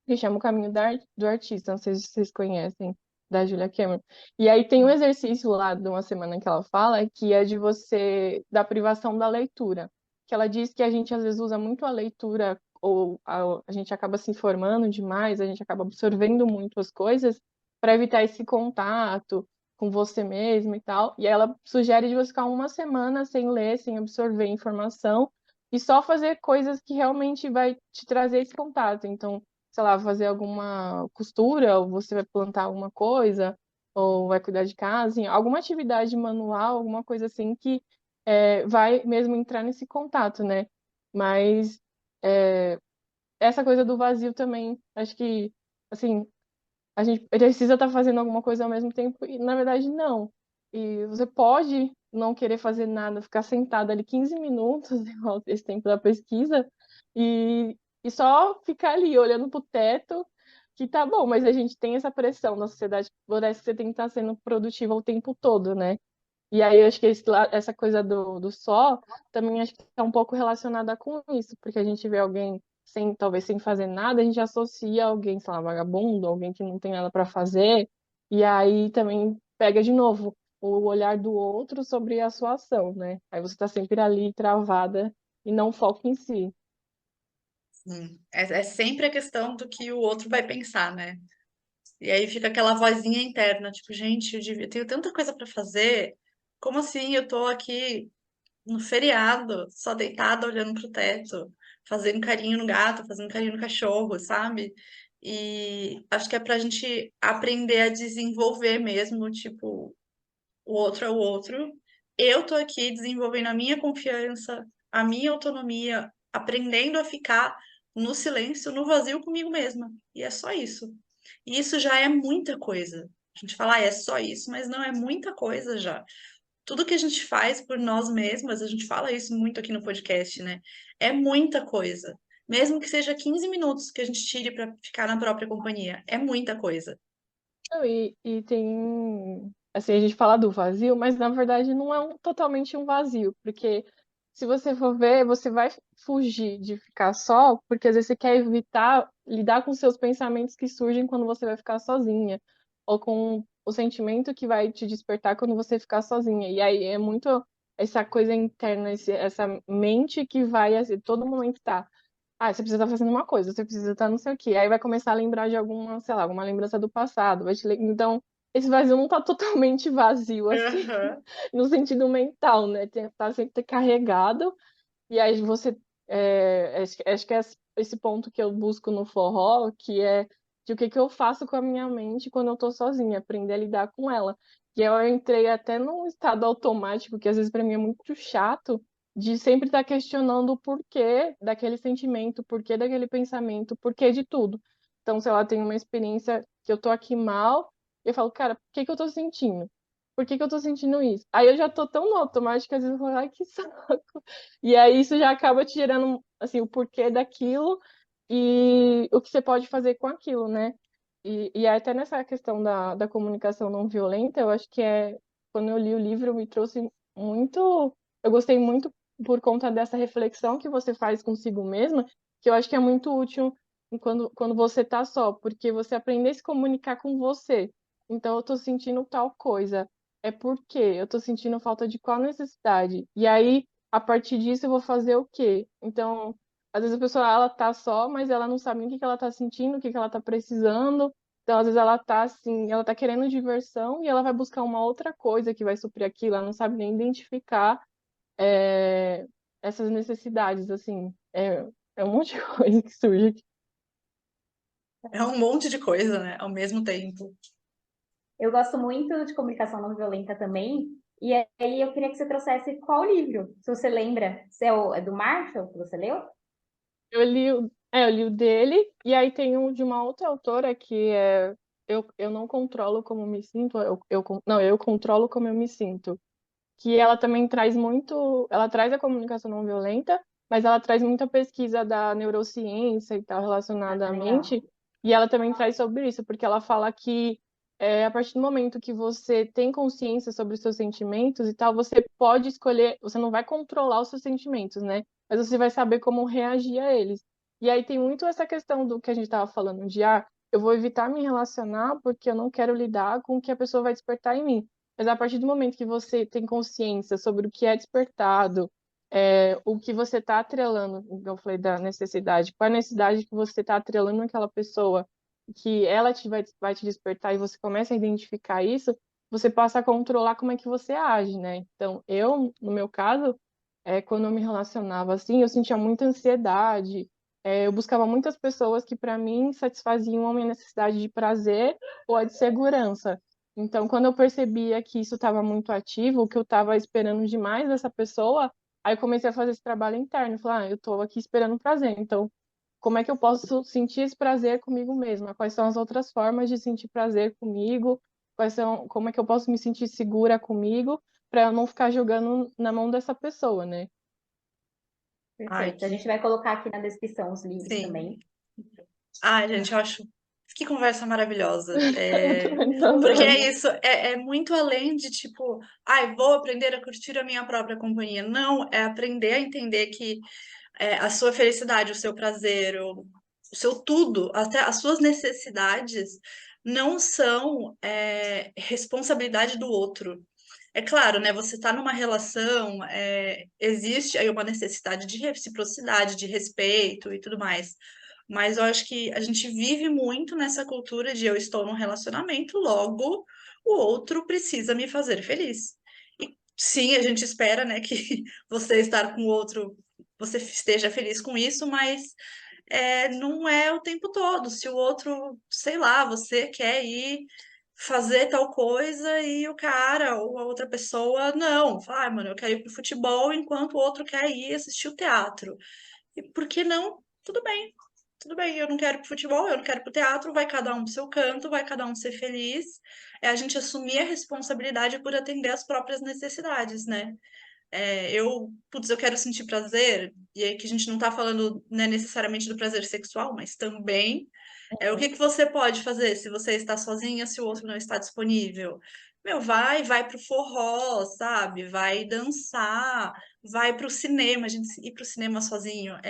que chama O Caminho do Artista, não sei se vocês conhecem, da Julia Cameron. E aí tem um exercício lá de uma semana que ela fala, que é de você, da privação da leitura, que ela diz que a gente às vezes usa muito a leitura, ou a gente acaba se informando demais, a gente acaba absorvendo muito as coisas, para evitar esse contato com você mesmo e tal. E ela sugere de você ficar uma semana sem ler, sem absorver informação, e só fazer coisas que realmente vai te trazer esse contato. Então, sei lá, fazer alguma costura, ou você vai plantar alguma coisa, ou vai cuidar de casa, assim, alguma atividade manual, alguma coisa assim que vai mesmo entrar nesse contato, né? Mas essa coisa do vazio também, acho que, assim, a gente precisa estar fazendo alguma coisa ao mesmo tempo, e na verdade não. E você pode não querer fazer nada, ficar sentado ali 15 minutos, igual esse tempo da pesquisa, e só ficar ali olhando pro teto, que tá bom, mas a gente tem essa pressão na sociedade, que parece que você tem que estar sendo produtivo o tempo todo, né? E aí eu acho que essa coisa do só também acho que está um pouco relacionada com isso, porque a gente vê alguém talvez sem fazer nada, a gente associa alguém, sei lá, vagabundo, alguém que não tem nada para fazer, e aí também pega de novo o olhar do outro sobre a sua ação, né? Aí você está sempre ali travada e não foca em si. Sim. É sempre a questão do que o outro vai pensar, né? E aí fica aquela vozinha interna, tipo, gente, eu tenho tanta coisa pra fazer. Como assim eu tô aqui no feriado, só deitada olhando pro teto, fazendo carinho no gato, fazendo carinho no cachorro, sabe? E acho que é pra gente aprender a desenvolver mesmo, tipo, o outro é o outro. Eu tô aqui desenvolvendo a minha confiança, a minha autonomia, aprendendo a ficar no silêncio, no vazio comigo mesma. E é só isso. E isso já é muita coisa. A gente fala, é só isso, mas não é muita coisa já. Tudo que a gente faz por nós mesmas, a gente fala isso muito aqui no podcast, né? É muita coisa. Mesmo que seja 15 minutos que a gente tire para ficar na própria companhia, é muita coisa. Não, e tem, assim, a gente fala do vazio, mas na verdade não é totalmente um vazio, porque se você for ver, você vai fugir de ficar só, porque às vezes você quer evitar lidar com seus pensamentos que surgem quando você vai ficar sozinha, ou com o sentimento que vai te despertar quando você ficar sozinha. E aí é muito essa coisa interna, essa mente que vai, assim, todo momento tá. Você precisa estar fazendo uma coisa, você precisa estar não sei o quê. Aí vai começar a lembrar de alguma, sei lá, alguma lembrança do passado. Então, esse vazio não tá totalmente vazio, assim, Aham. no sentido mental, né? Tá sempre carregado. E aí você. Acho que é esse ponto que eu busco no forró, que é de o que que eu faço com a minha mente quando eu tô sozinha, aprender a lidar com ela. E eu entrei até num estado automático, que às vezes para mim é muito chato, de sempre estar questionando o porquê daquele sentimento, o porquê daquele pensamento, o porquê de tudo. Então, sei lá, tem uma experiência que eu tô aqui mal, e eu falo, cara, por que que eu tô sentindo? Por que que eu tô sentindo isso? Aí eu já tô tão no automático que às vezes eu falo, ai, que saco. E aí isso já acaba te gerando, assim, o porquê daquilo e o que você pode fazer com aquilo, né? E até nessa questão da comunicação não violenta, eu acho que quando eu li o livro, me trouxe muito, eu gostei muito por conta dessa reflexão que você faz consigo mesma, que eu acho que é muito útil quando você tá só, porque você aprender a se comunicar com você. Então, eu tô sentindo tal coisa. É porque eu tô sentindo falta de qual necessidade. E aí, a partir disso, eu vou fazer o quê? Então, às vezes a pessoa, ela tá só, mas ela não sabe nem o que que ela tá sentindo, o que que ela tá precisando. Então, às vezes ela tá assim, ela tá querendo diversão e ela vai buscar uma outra coisa que vai suprir aquilo, ela não sabe nem identificar é, essas necessidades, assim. É um monte de coisa que surge aqui. É um monte de coisa, né? Ao mesmo tempo. Eu gosto muito de comunicação não violenta também. E aí eu queria que você trouxesse qual livro, se você lembra. Se é do Marshall que você leu? Eu li o dele, e aí tem um de uma outra autora que é Eu Não Controlo Como Me Sinto, não, Eu Controlo Como Eu Me Sinto. Que ela também traz muito, ela traz a comunicação não violenta, mas ela traz muita pesquisa da neurociência e tal Ah, relacionada à legal. mente, e ela também traz sobre isso, porque ela fala que a partir do momento que você tem consciência sobre os seus sentimentos e tal, você pode escolher, você não vai controlar os seus sentimentos, né? Mas você vai saber como reagir a eles. E aí tem muito essa questão do que a gente estava falando de, eu vou evitar me relacionar porque eu não quero lidar com o que a pessoa vai despertar em mim. Mas a partir do momento que você tem consciência sobre o que é despertado, o que você está atrelando, como eu falei da necessidade, qual é a necessidade que você está atrelando naquela pessoa, que ela vai te despertar e você começa a identificar isso, você passa a controlar como é que você age, né? Então, no meu caso, quando eu me relacionava assim, eu sentia muita ansiedade, eu buscava muitas pessoas que, para mim, satisfaziam a minha necessidade de prazer ou a de segurança. Então, quando eu percebia que isso estava muito ativo, que eu estava esperando demais dessa pessoa, aí eu comecei a fazer esse trabalho interno. Falar, eu estou aqui esperando prazer. Então, como é que eu posso sentir esse prazer comigo mesma? Quais são as outras formas de sentir prazer comigo? Como é que eu posso me sentir segura comigo para eu não ficar jogando na mão dessa pessoa, né? Ai, Perfeito. A gente que... vai colocar aqui na descrição os livros Sim. também. Ai, gente, eu acho... Que conversa maravilhosa. Eu também tô Porque adorando. é isso, é muito além de tipo, ai, vou aprender a curtir a minha própria companhia. Não, é aprender a entender que a sua felicidade, o seu prazer, o seu tudo, até as suas necessidades, não são responsabilidade do outro. É claro, né? Você está numa relação, existe aí uma necessidade de reciprocidade, de respeito e tudo mais. Mas eu acho que a gente vive muito nessa cultura de eu estou num relacionamento, logo o outro precisa me fazer feliz. E sim, a gente espera, né, que você estar com o outro, você esteja feliz com isso, mas não é o tempo todo. Se o outro, sei lá, você quer ir fazer tal coisa e o cara ou a outra pessoa não, fala, mano, eu quero ir pro futebol enquanto o outro quer ir assistir o teatro. E por que não? Tudo bem. Tudo bem, eu não quero ir pro futebol, eu não quero ir pro teatro, vai cada um pro seu canto, vai cada um ser feliz. É a gente assumir a responsabilidade por atender às próprias necessidades, né? Eu quero sentir prazer, e aí que a gente não tá falando, né, necessariamente do prazer sexual, mas também o que que você pode fazer se você está sozinha, se o outro não está disponível? Meu, vai pro forró, sabe? Vai dançar, vai pro cinema. A gente ir pro cinema sozinha,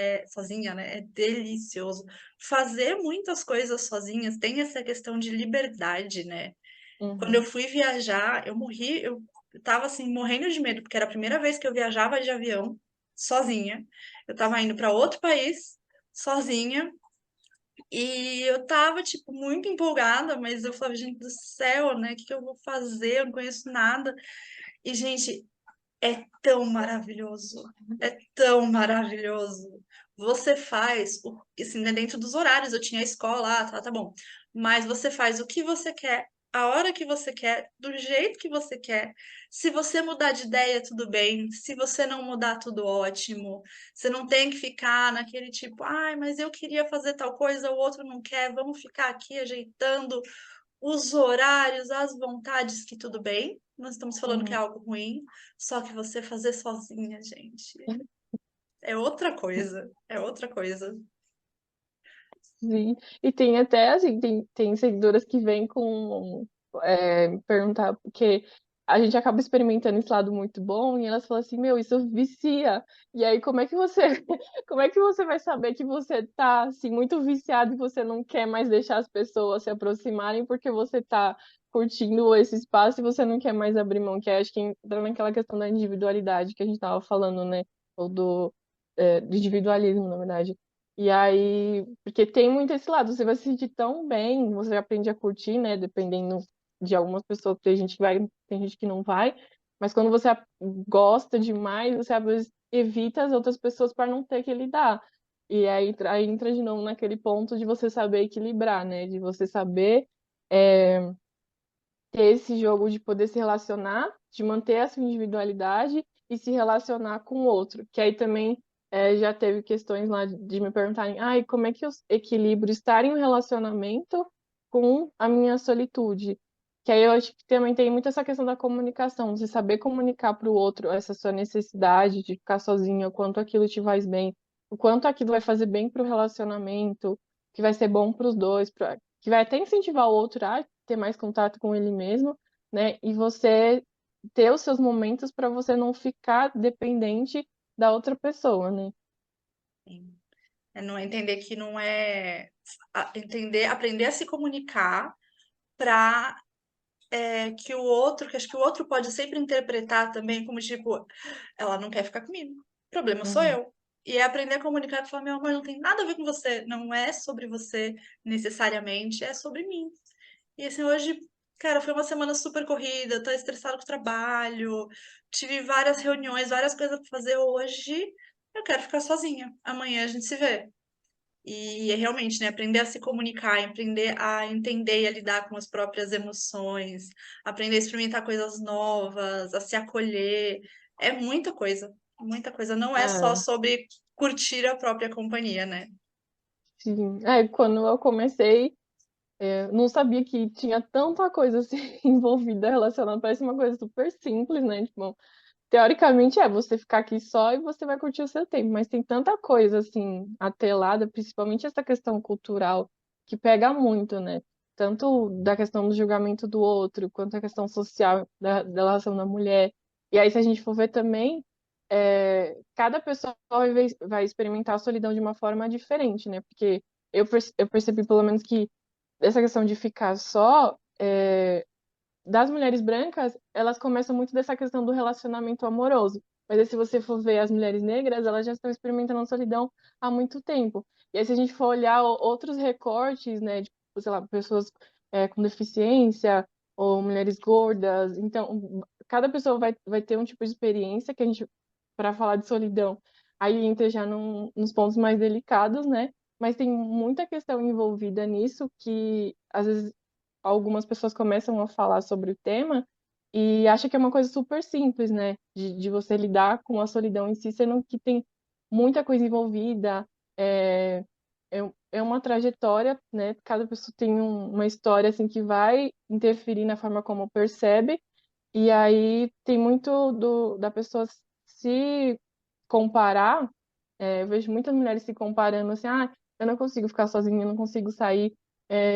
né? É delicioso. Fazer muitas coisas sozinhas tem essa questão de liberdade, né? Quando eu Uhum. fui viajar, eu tava assim, morrendo de medo, porque era a primeira vez que eu viajava de avião sozinha. Eu tava indo para outro país sozinha e eu tava, tipo, muito empolgada, mas eu falava, gente do céu, né? O que que eu vou fazer? Eu não conheço nada. E, gente, é tão maravilhoso. É tão maravilhoso. Você faz, assim, né, dentro dos horários. Eu tinha escola, tá bom. Mas você faz o que você quer, a hora que você quer, do jeito que você quer. Se você mudar de ideia, tudo bem. Se você não mudar, tudo ótimo. Você não tem que ficar naquele tipo, ai, mas eu queria fazer tal coisa, o outro não quer. Vamos ficar aqui ajeitando os horários, as vontades, que tudo bem. Não estamos falando que é Uhum. algo ruim, só que você fazer sozinha, gente, é outra coisa. É outra coisa. Sim. E tem até, assim, tem seguidoras que vêm com perguntar, porque a gente acaba experimentando esse lado muito bom e elas falam assim, meu, isso vicia. E aí, como é que você, como é que você vai saber que você tá assim muito viciado e você não quer mais deixar as pessoas se aproximarem porque você tá curtindo esse espaço e você não quer mais abrir mão, que acho que entra naquela questão da individualidade que a gente tava falando, né? Ou do individualismo, na verdade. E aí, porque tem muito esse lado, você vai se sentir tão bem, você aprende a curtir, né? Dependendo de algumas pessoas, tem gente que vai, tem gente que não vai, mas quando você gosta demais, você às vezes evita as outras pessoas para não ter que lidar. E aí entra de novo naquele ponto de você saber equilibrar, né? De você saber ter esse jogo de poder se relacionar, de manter a sua individualidade e se relacionar com o outro. Que aí também já teve questões lá de me perguntarem, ai, como é que eu equilibro estar em um relacionamento com a minha solitude? Que aí eu acho que também tem muito essa questão da comunicação, você saber comunicar para o outro essa sua necessidade de ficar sozinha, o quanto aquilo te faz bem, o quanto aquilo vai fazer bem para o relacionamento, que vai ser bom para os dois, que vai até incentivar o outro a ter mais contato com ele mesmo, né? E você ter os seus momentos para você não ficar dependente da outra pessoa, né? Sim. É não entender que não é entender, aprender a se comunicar para que o outro, que acho que o outro pode sempre interpretar também como tipo, ela não quer ficar comigo, o problema sou Uhum. eu. E é aprender a comunicar e falar, meu amor, não tem nada a ver com você, não é sobre você necessariamente, é sobre mim. E assim, hoje, cara, foi uma semana super corrida, tô estressada com o trabalho, tive várias reuniões, várias coisas pra fazer hoje. Eu quero ficar sozinha. Amanhã a gente se vê. E é realmente, né, aprender a se comunicar, aprender a entender e a lidar com as próprias emoções, aprender a experimentar coisas novas, a se acolher. É muita coisa, muita coisa. Não é só É, sobre curtir a própria companhia, né? sim. Quando eu comecei, não sabia que tinha tanta coisa assim envolvida relacionada. Parece uma coisa super simples, né? Tipo, teoricamente você ficar aqui só e você vai curtir o seu tempo, mas tem tanta coisa assim atrelada, principalmente essa questão cultural que pega muito, né? Tanto da questão do julgamento do outro, quanto a questão social da relação da mulher. E aí, se a gente for ver também, cada pessoa vai experimentar a solidão de uma forma diferente, né? Porque eu percebi, pelo menos, que essa questão de ficar só, das mulheres brancas, elas começam muito dessa questão do relacionamento amoroso. Mas aí, se você for ver as mulheres negras, elas já estão experimentando a solidão há muito tempo. E aí, se a gente for olhar outros recortes, né, de, sei lá, pessoas com deficiência ou mulheres gordas, então, cada pessoa vai ter um tipo de experiência que a gente, para falar de solidão, aí entra já nos pontos mais delicados, né? Mas tem muita questão envolvida nisso que, às vezes, algumas pessoas começam a falar sobre o tema e acham que é uma coisa super simples, né? De você lidar com a solidão em si, sendo que tem muita coisa envolvida, é, é uma trajetória, né? Cada pessoa tem uma história, assim, que vai interferir na forma como percebe, e aí tem muito da pessoa se comparar, eu vejo muitas mulheres se comparando assim, eu não consigo ficar sozinha, eu não consigo sair,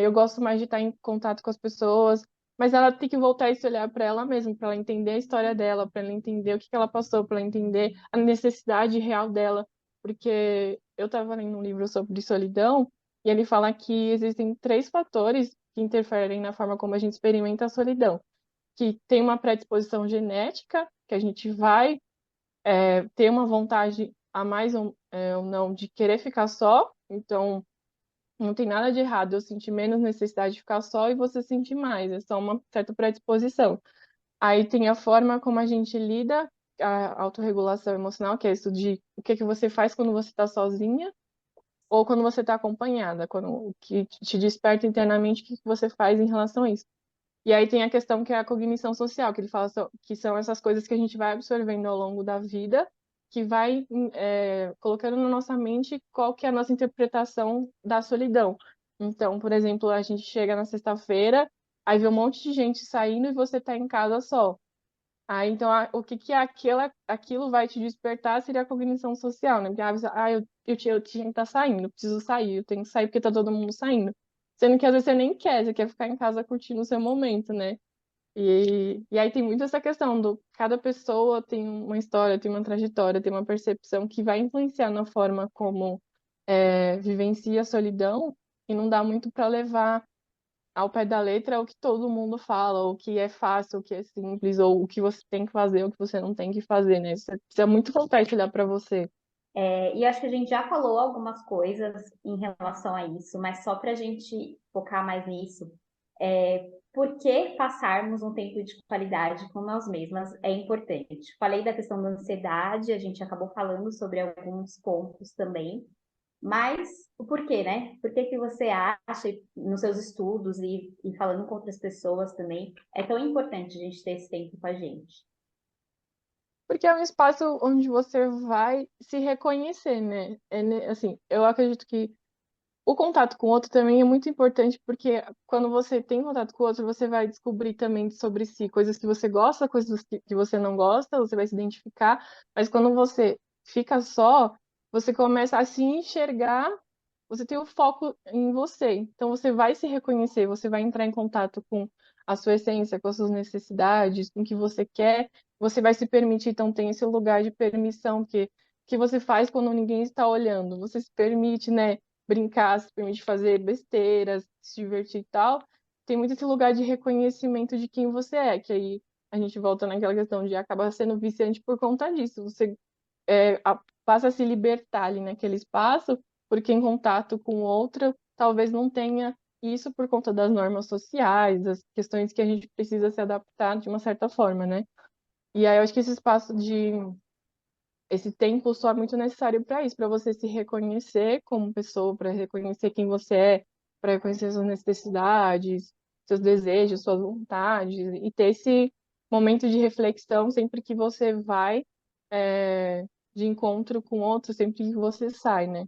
eu gosto mais de estar em contato com as pessoas, mas ela tem que voltar e se olhar para ela mesma, para ela entender a história dela, para ela entender o que que ela passou, para ela entender a necessidade real dela, porque eu estava lendo um livro sobre solidão e ele fala que existem três fatores que interferem na forma como a gente experimenta a solidão, que tem uma predisposição genética, que a gente vai ter uma vontade a mais ou não de querer ficar só, então não tem nada de errado eu sentir menos necessidade de ficar só e você sentir mais, é só uma certa predisposição. Aí tem a forma como a gente lida, a autorregulação emocional, que é isso de o que que você faz quando você está sozinha ou quando você está acompanhada, quando o que te desperta internamente, o que que você faz em relação a isso. E aí tem a questão que é a cognição social, que ele fala que são essas coisas que a gente vai absorvendo ao longo da vida, que vai colocando na nossa mente qual que é a nossa interpretação da solidão. Então, por exemplo, a gente chega na sexta-feira, aí vê um monte de gente saindo e você está em casa só. Aí, então, o que que aquilo vai te despertar seria a cognição social, né? Porque, eu tinha que estar saindo, eu preciso sair, eu tenho que sair porque tá todo mundo saindo. Sendo que às vezes você nem quer, você quer ficar em casa curtindo o seu momento, né? E aí tem muito essa questão do cada pessoa tem uma história, tem uma trajetória, tem uma percepção que vai influenciar na forma como vivencia a solidão, e não dá muito para levar ao pé da letra o que todo mundo fala, o que é fácil, o que é simples, ou o que você tem que fazer, o que você não tem que fazer, né? Você precisa muito compartilhar para você. E acho que a gente já falou algumas coisas em relação a isso, mas só para a gente focar mais nisso, por que passarmos um tempo de qualidade com nós mesmas é importante. Falei da questão da ansiedade, a gente acabou falando sobre alguns pontos também, mas o porquê, né? Por que que você acha, nos seus estudos e falando com outras pessoas também, é tão importante a gente ter esse tempo com a gente? Porque é um espaço onde você vai se reconhecer, né? Assim, eu acredito que o contato com o outro também é muito importante, porque quando você tem contato com o outro, você vai descobrir também sobre si coisas que você gosta, coisas que você não gosta, você vai se identificar, mas quando você fica só, você começa a se enxergar, você tem o foco em você. Então você vai se reconhecer, você vai entrar em contato com a sua essência, com as suas necessidades, com o que você quer, você vai se permitir, então tem esse lugar de permissão que você faz quando ninguém está olhando. Você se permite, né? Brincar, se permite fazer besteiras, se divertir e tal, tem muito esse lugar de reconhecimento de quem você é, que aí a gente volta naquela questão de acabar sendo viciante por conta disso. Você passa a se libertar ali naquele espaço, porque em contato com outra, talvez não tenha isso por conta das normas sociais, das questões que a gente precisa se adaptar de uma certa forma, né? E aí eu acho que esse espaço de esse tempo só é muito necessário para isso, para você se reconhecer como pessoa, para reconhecer quem você é, para reconhecer suas necessidades, seus desejos, suas vontades, e ter esse momento de reflexão sempre que você vai de encontro com outro, sempre que você sai, né?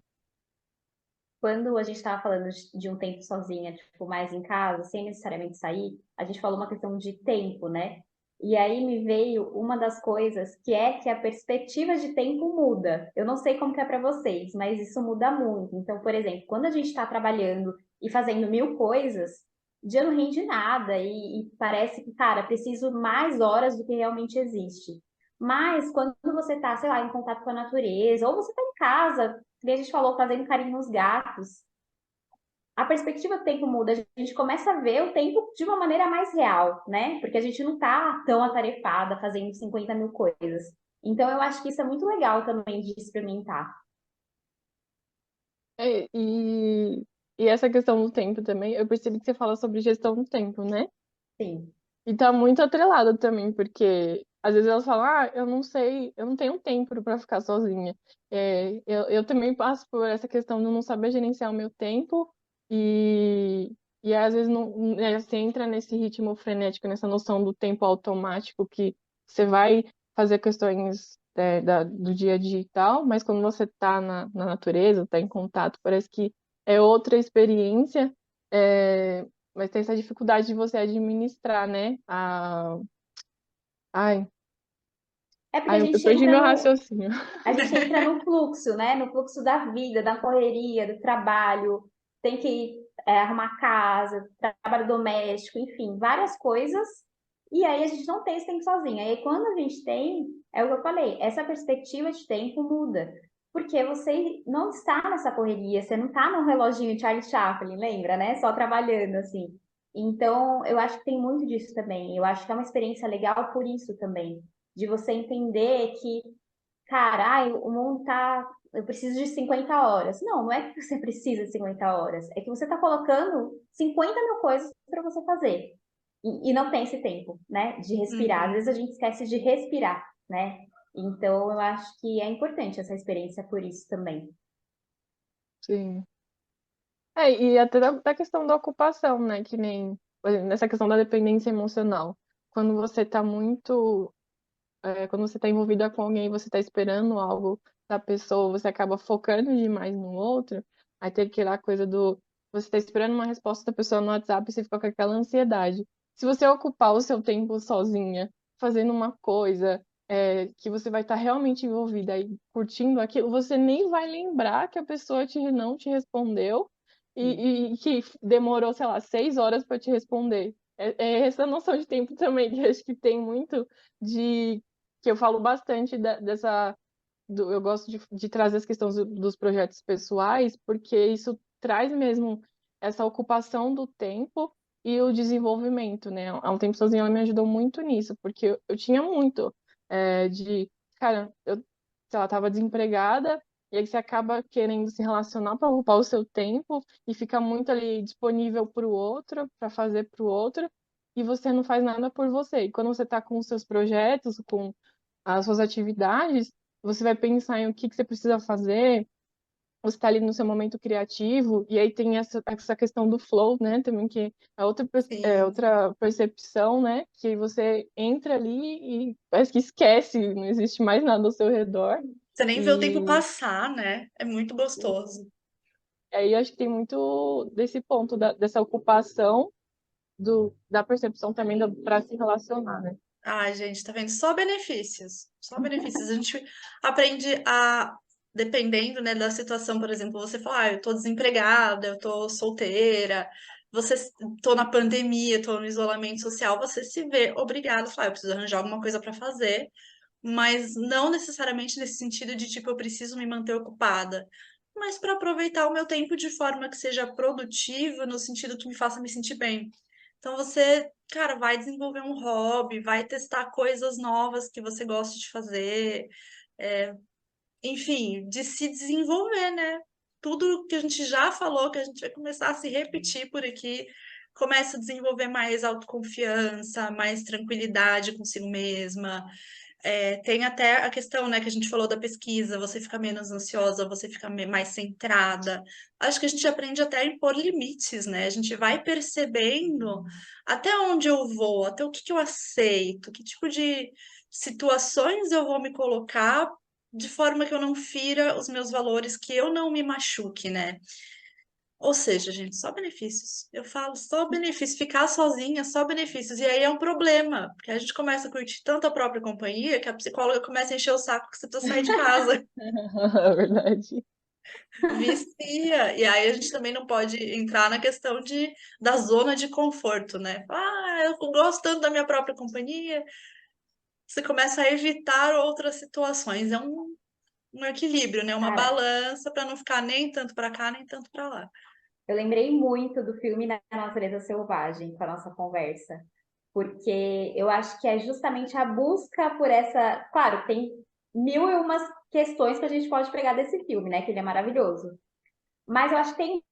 Quando a gente estava falando de um tempo sozinha, tipo, mais em casa, sem necessariamente sair, a gente falou uma questão de tempo, né? E aí me veio uma das coisas que é que a perspectiva de tempo muda. Eu não sei como que é para vocês, mas isso muda muito. Então, por exemplo, quando a gente está trabalhando e fazendo mil coisas, o dia não rende nada e parece que, cara, preciso mais horas do que realmente existe. Mas quando você está, sei lá, em contato com a natureza, ou você está em casa, que a gente falou, fazendo carinho nos gatos, a perspectiva do tempo muda, a gente começa a ver o tempo de uma maneira mais real, né? Porque a gente não tá tão atarefada fazendo 50 mil coisas. Então, eu acho que isso é muito legal também de experimentar. E essa questão do tempo também, eu percebi que você fala sobre gestão do tempo, né? Sim. E tá muito atrelado também, porque às vezes elas falam, eu não sei, eu não tenho tempo para ficar sozinha. Eu também passo por essa questão de não saber gerenciar o meu tempo e, e às vezes não, né, você entra nesse ritmo frenético, nessa noção do tempo automático que você vai fazer questões do dia a dia e tal, mas quando você tá na natureza, tá em contato, parece que é outra experiência. é, mas tem essa dificuldade de você administrar, né? Ai, É porque a ai, eu gente perdi entra meu no, raciocínio. a gente entra no fluxo, né? No fluxo da vida, da correria, do trabalho, tem que arrumar casa, trabalho doméstico, enfim, várias coisas. E aí a gente não tem esse tempo sozinha. E aí, quando a gente tem, é o que eu falei, essa perspectiva de tempo muda. Porque você não está nessa correria, você não está no reloginho Charlie Chaplin, lembra, né? Só trabalhando assim. Então, eu acho que tem muito disso também. Eu acho que é uma experiência legal por isso também, de você entender que cara, ai, o mundo tá. Eu preciso de 50 horas. Não, não é que você precisa de 50 horas. É que você está colocando 50 mil coisas para você fazer. E não tem esse tempo, né? De respirar. Às vezes a Uhum. gente esquece de respirar, né? Então eu acho que é importante essa experiência por isso também. Sim. E até da questão da ocupação, né? Que nem, por exemplo, nessa questão da dependência emocional. Quando você tá muito, quando você tá envolvida com alguém, você tá esperando algo da pessoa, você acaba focando demais no outro, aí tem aquela coisa do, você tá esperando uma resposta da pessoa no WhatsApp e você fica com aquela ansiedade. Se você ocupar o seu tempo sozinha, fazendo uma coisa, que você vai estar realmente envolvida e curtindo aquilo, você nem vai lembrar que a pessoa não te respondeu Sim. e que demorou, sei lá, 6 horas para te responder. é essa noção de tempo também, que eu acho que tem muito de que eu falo bastante dessa eu gosto de trazer as questões dos projetos pessoais, porque isso traz mesmo essa ocupação do tempo e o desenvolvimento, né? Há um tempo sozinha ela me ajudou muito nisso, porque eu tinha muito cara, sei lá, tava desempregada, e aí você acaba querendo se relacionar para ocupar o seu tempo e fica muito ali disponível para o outro, para fazer para o outro, e você não faz nada por você. E quando você está com os seus projetos, com as suas atividades, você vai pensar em o que que você precisa fazer, você está ali no seu momento criativo, e aí tem essa questão do flow, né, também, que é Sim. outra percepção, né, que você entra ali e parece que esquece, não existe mais nada ao seu redor, Você nem vê o tempo e passar, né? É muito gostoso. aí eu acho que tem muito desse ponto, dessa ocupação, da percepção também para se relacionar, né. Ai, gente, tá vendo? Só benefícios. Só benefícios. A gente aprende a, dependendo, né, da situação, por exemplo, você fala, ah, eu tô desempregada, eu tô solteira, você tô na pandemia, tô no isolamento social, você se vê obrigado a falar, eu preciso arranjar alguma coisa pra fazer, mas não necessariamente nesse sentido de tipo, eu preciso me manter ocupada, mas para aproveitar o meu tempo de forma que seja produtiva, no sentido que me faça me sentir bem. Então você, cara, vai desenvolver um hobby, vai testar coisas novas que você gosta de fazer, é, enfim, de se desenvolver, né? Tudo que a gente já falou, que a gente vai começar a se repetir por aqui, começa a desenvolver mais autoconfiança, mais tranquilidade consigo mesma, tem até a questão, né, que a gente falou da pesquisa, você fica menos ansiosa, você fica mais centrada. Acho que a gente aprende até a impor limites, né? A gente vai percebendo até onde eu vou, até o que que eu aceito, que tipo de situações eu vou me colocar de forma que eu não fira os meus valores, que eu não me machuque, né? Ou seja, gente, só benefícios. Eu falo só benefícios. Ficar sozinha, só benefícios. E aí é um problema, porque a gente começa a curtir tanto a própria companhia que a psicóloga começa a encher o saco que você precisa sair de casa. É verdade. Vicia. E aí a gente também não pode entrar na questão da zona de conforto, né? Ah, eu gosto tanto da minha própria companhia. Você começa a evitar outras situações. É um equilíbrio, né? Uma Cara, balança para não ficar nem tanto para cá, nem tanto para lá. eu lembrei muito do filme Na Natureza Selvagem com a nossa conversa, porque eu acho que é justamente a busca por essa. Claro, tem mil e umas questões que a gente pode pegar desse filme, né? Que ele é maravilhoso. Mas eu acho que tem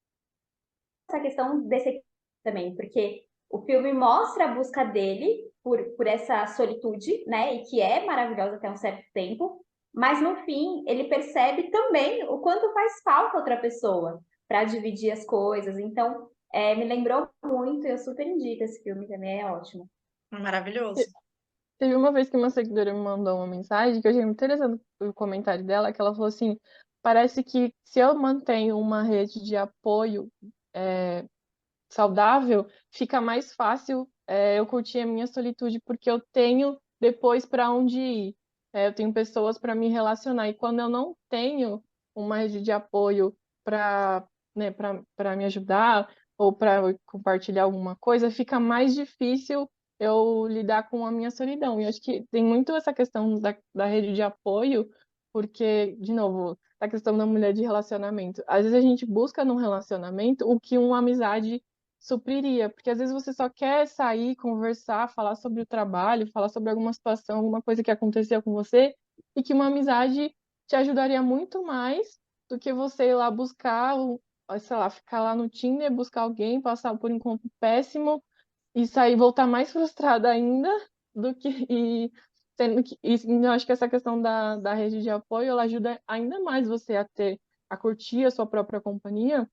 essa questão desse equilíbrio também, porque o filme mostra a busca dele por essa solitude, né? E que é maravilhosa até um certo tempo, mas no fim ele percebe também o quanto faz falta outra pessoa para dividir as coisas. Então, me lembrou muito, e eu super indico esse filme também, é ótimo. É maravilhoso. Teve uma vez que uma seguidora me mandou uma mensagem que eu achei muito interessante o comentário dela, que ela falou assim, parece que se eu mantenho uma rede de apoio saudável, fica mais fácil eu curtir a minha solitude, porque eu tenho depois para onde ir. Eu tenho pessoas para me relacionar. E quando eu não tenho uma rede de apoio para, né, para me ajudar ou para compartilhar alguma coisa, fica mais difícil eu lidar com a minha solidão. E eu acho que tem muito essa questão da rede de apoio, porque, de novo, a questão da mulher de relacionamento. Às vezes a gente busca num relacionamento o que uma amizade supriria, porque às vezes você só quer sair, conversar, falar sobre o trabalho, falar sobre alguma situação, alguma coisa que aconteceu com você, e que uma amizade te ajudaria muito mais do que você ir lá buscar, sei lá, ficar lá no Tinder, buscar alguém, passar por um encontro péssimo e sair, voltar mais frustrada ainda do que sendo que eu acho que essa questão da rede de apoio, ela ajuda ainda mais você a curtir a sua própria companhia,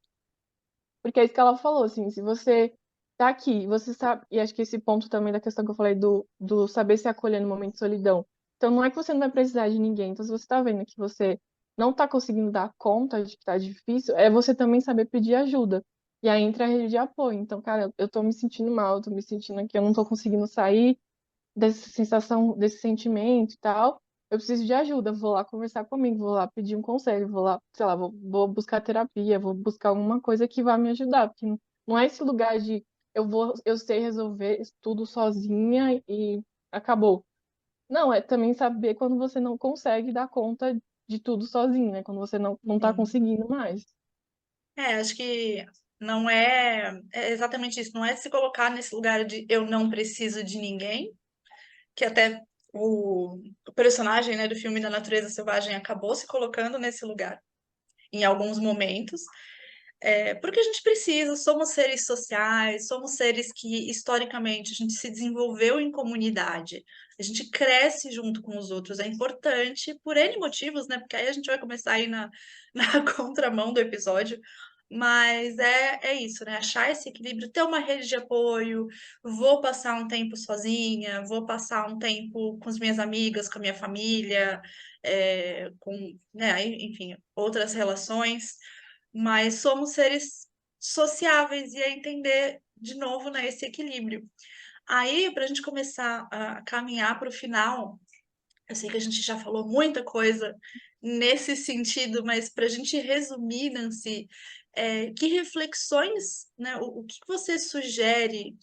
porque é isso que ela falou, assim, se você tá aqui, você sabe, e acho que esse ponto também da questão que eu falei do saber se acolher no momento de solidão. Então não é que você não vai precisar de ninguém, então se você tá vendo que você não tá conseguindo dar conta de que tá difícil, é você também saber pedir ajuda. E aí entra a rede de apoio. Então, cara, eu tô me sentindo mal, eu tô me sentindo que eu não tô conseguindo sair dessa sensação, desse sentimento e tal, eu preciso de ajuda, vou lá conversar comigo, vou lá pedir um conselho, vou lá, sei lá, vou buscar terapia, vou buscar alguma coisa que vá me ajudar, porque não é esse lugar de eu sei resolver tudo sozinha e acabou. Não, é também saber quando você não consegue dar conta de tudo sozinha, né? Quando você não tá Sim. conseguindo mais. Acho que não é exatamente isso, não é se colocar nesse lugar de eu não preciso de ninguém, que até o personagem, né, do filme da Natureza Selvagem acabou se colocando nesse lugar em alguns momentos. Porque a gente precisa, somos seres sociais, somos seres que historicamente a gente se desenvolveu em comunidade, a gente cresce junto com os outros, é importante por N motivos, né? Porque aí a gente vai começar a ir na contramão do episódio, mas é isso, né? Achar esse equilíbrio, ter uma rede de apoio, vou passar um tempo sozinha, vou passar um tempo com as minhas amigas, com a minha família, com, né, enfim, outras relações, mas somos seres sociáveis e é entender de novo, né, esse equilíbrio. Aí, para a gente começar a caminhar para o final, eu sei que a gente já falou muita coisa nesse sentido, mas para a gente resumir, Nancy, que reflexões, né, o que você sugere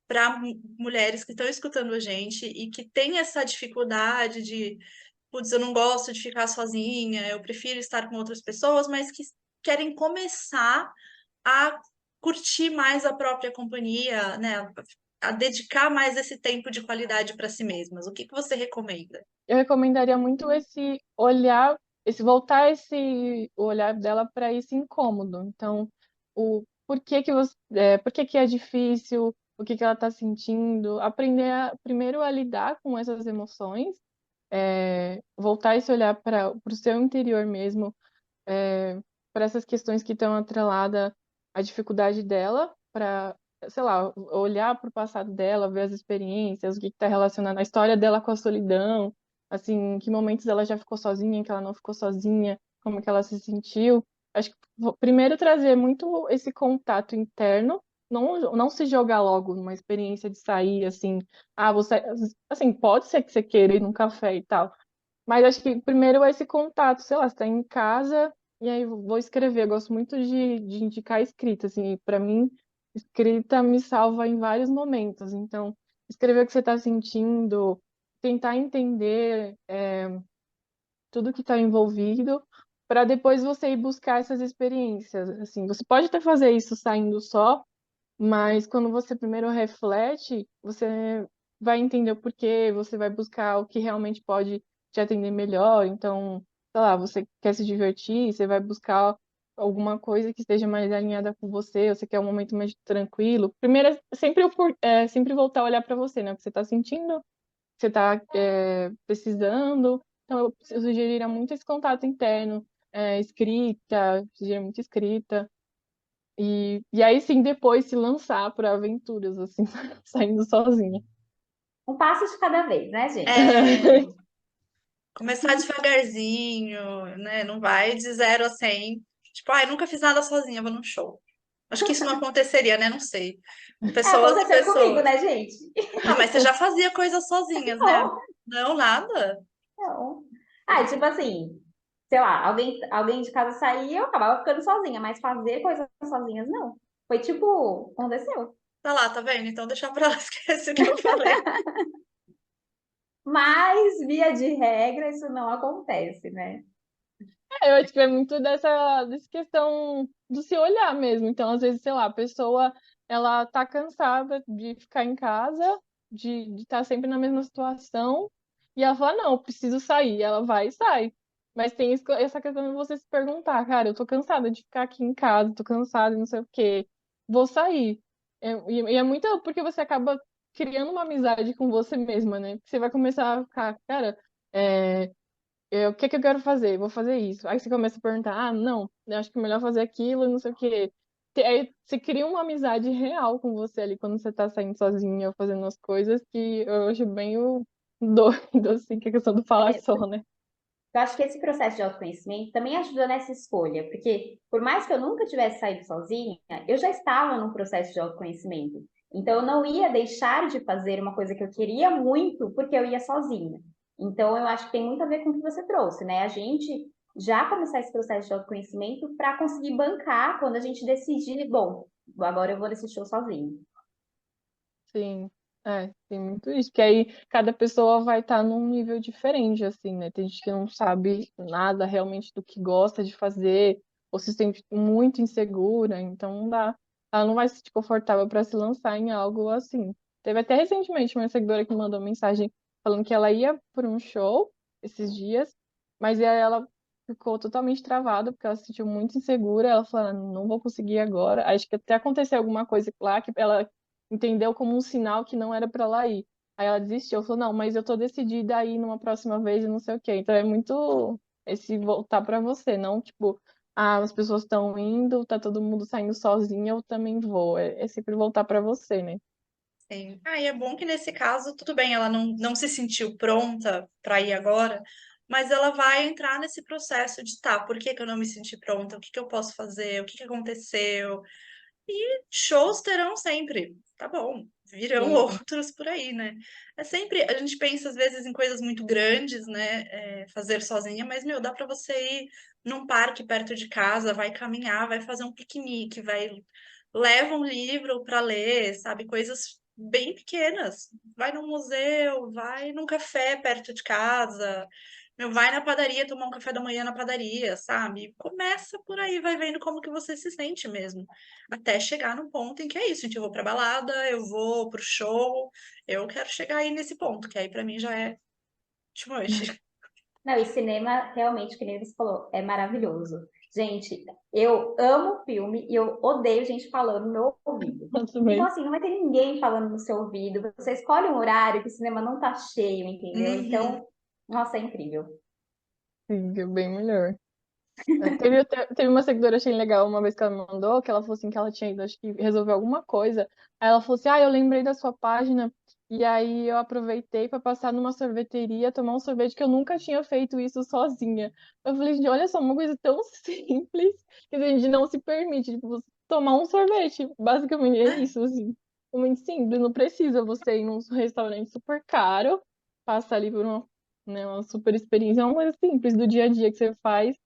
para mulheres que estão escutando a gente e que têm essa dificuldade de, putz, eu não gosto de ficar sozinha, eu prefiro estar com outras pessoas, mas que querem começar a curtir mais a própria companhia, né? A dedicar mais esse tempo de qualidade para si mesmas. O que que você recomenda? Eu recomendaria muito esse olhar, esse voltar esse o olhar dela para esse incômodo. Então, o por que que é difícil, o que que ela está sentindo, aprender primeiro a lidar com essas emoções, voltar esse olhar para o seu interior mesmo, para essas questões que estão atreladas à dificuldade dela, para, sei lá, olhar para o passado dela, ver as experiências, o que está relacionado à história dela com a solidão, assim, em que momentos ela já ficou sozinha, em que ela não ficou sozinha, como que ela se sentiu. Acho que primeiro trazer muito esse contato interno, não se jogar logo numa experiência de sair, assim, você, assim, pode ser que você queira ir num café e tal, mas acho que primeiro é esse contato, sei lá, você tá em casa e aí vou escrever. Eu gosto muito de indicar escrita, assim, para mim, escrita me salva em vários momentos. Então, escrever o que você está sentindo, tentar entender tudo que está envolvido, para depois você ir buscar essas experiências. Assim, você pode até fazer isso saindo só, mas quando você primeiro reflete, você vai entender o porquê, você vai buscar o que realmente pode te atender melhor. Então, sei lá, você quer se divertir, você vai buscar alguma coisa que esteja mais alinhada com você, você quer um momento mais tranquilo. Primeiro, sempre voltar a olhar para você, né? O que você está sentindo, o que você está precisando. Então, eu sugeriria muito esse contato interno, escrita, sugeriria muito escrita. E aí sim, depois se lançar para aventuras, assim, saindo sozinha. Um passo de cada vez, né, gente? É, começar devagarzinho, né? Não vai de 0 a 100. Tipo, ai, nunca fiz nada sozinha, vou num show. Acho que isso não aconteceria, né? Não sei. Pessoas e Aconteceu comigo, pessoas. né, gente? Ah, mas você já fazia coisas sozinhas, né? Não, Não, nada. não. Ah, tipo assim, sei lá, alguém de casa saía, eu acabava ficando sozinha, mas fazer coisas sozinhas, não. Foi tipo, aconteceu. Tá lá, tá vendo? Então deixa pra lá, esquece o que eu falei. Mas, via de regra, isso não acontece, né? Eu acho que é muito dessa questão do se olhar mesmo. Então, às vezes, sei lá, a pessoa, ela tá cansada de ficar em casa, de estar sempre na mesma situação, e ela fala, não, eu preciso sair. Ela vai e sai. Mas tem essa questão de você se perguntar, cara, eu tô cansada de ficar aqui em casa, tô cansada, não sei o quê, vou sair. E é muito porque você acaba criando uma amizade com você mesma, né? Porque você vai começar a ficar, cara, o que que eu quero fazer? Vou fazer isso. Aí você começa a perguntar, não, eu acho que é melhor fazer aquilo, não sei o quê. Aí você cria uma amizade real com você ali quando você tá saindo sozinha ou fazendo as coisas, que eu acho bem doido, assim, que é a questão do falar É, só, né? eu acho que esse processo de autoconhecimento também ajuda nessa escolha, porque por mais que eu nunca tivesse saído sozinha, eu já estava num processo de autoconhecimento. Então eu não ia deixar de fazer uma coisa que eu queria muito porque eu ia sozinha. Então eu acho que tem muito a ver com o que você trouxe, né? A gente já começar esse processo de autoconhecimento para conseguir bancar quando a gente decidir, bom, agora eu vou nesse show sozinho. Sim, tem muito isso, porque aí cada pessoa vai estar num nível diferente, assim, né? Tem gente que não sabe nada realmente do que gosta de fazer, ou se sente muito insegura, então não dá. Ela não vai se sentir confortável para se lançar em algo assim. Teve até recentemente uma seguidora que mandou mensagem falando que ela ia por um show esses dias, mas aí ela ficou totalmente travada porque ela se sentiu muito insegura. Ela falou, "Ah, não vou conseguir agora." Acho que até aconteceu alguma coisa lá que ela entendeu como um sinal que não era para ela ir. Aí ela desistiu, falou, não, mas eu tô decidida a ir numa próxima vez e não sei o quê. Então é muito esse voltar para você, não tipo, as pessoas estão indo, tá todo mundo saindo sozinha, eu também vou. É sempre voltar para você, né? Sim. Ah, e é bom que nesse caso, tudo bem, ela não se sentiu pronta para ir agora, mas ela vai entrar nesse processo de, tá, por que que eu não me senti pronta? O que que eu posso fazer? O que que aconteceu? E shows terão sempre, tá bom, virão Sim, outros por aí, né? É sempre, a gente pensa às vezes em coisas muito grandes, né? Fazer sozinha, mas, meu, dá pra você ir num parque perto de casa, vai caminhar, vai fazer um piquenique, leva um livro para ler, sabe? Coisas bem pequenas. Vai num museu, vai num café perto de casa, meu, vai na padaria tomar um café da manhã na padaria, sabe? Começa por aí, vai vendo como que você se sente mesmo. Até chegar no ponto em que é isso, gente, eu vou pra balada, eu vou pro show, eu quero chegar aí nesse ponto, que aí pra mim já é too much. Não, e cinema, realmente, que nem você falou, é maravilhoso. Gente, eu amo filme e eu odeio gente falando no meu ouvido. eu Então, também. assim, não vai ter ninguém falando no seu ouvido. Você escolhe um horário que o cinema não tá cheio, entendeu? Uhum. Então, nossa, é incrível. Sim, é bem melhor. Teve uma seguidora, achei legal, uma vez que ela me mandou, que ela falou assim que ela tinha ido, acho que resolver alguma coisa. Aí ela falou assim, eu lembrei da sua página, e aí eu aproveitei para passar numa sorveteria, tomar um sorvete, que eu nunca tinha feito isso sozinha. Eu falei, gente, olha só, uma coisa tão simples, que a gente não se permite, tipo, você tomar um sorvete. Basicamente é isso, assim. É muito simples, não precisa você ir num restaurante super caro, passar ali por uma super experiência, é uma coisa simples do dia a dia que você faz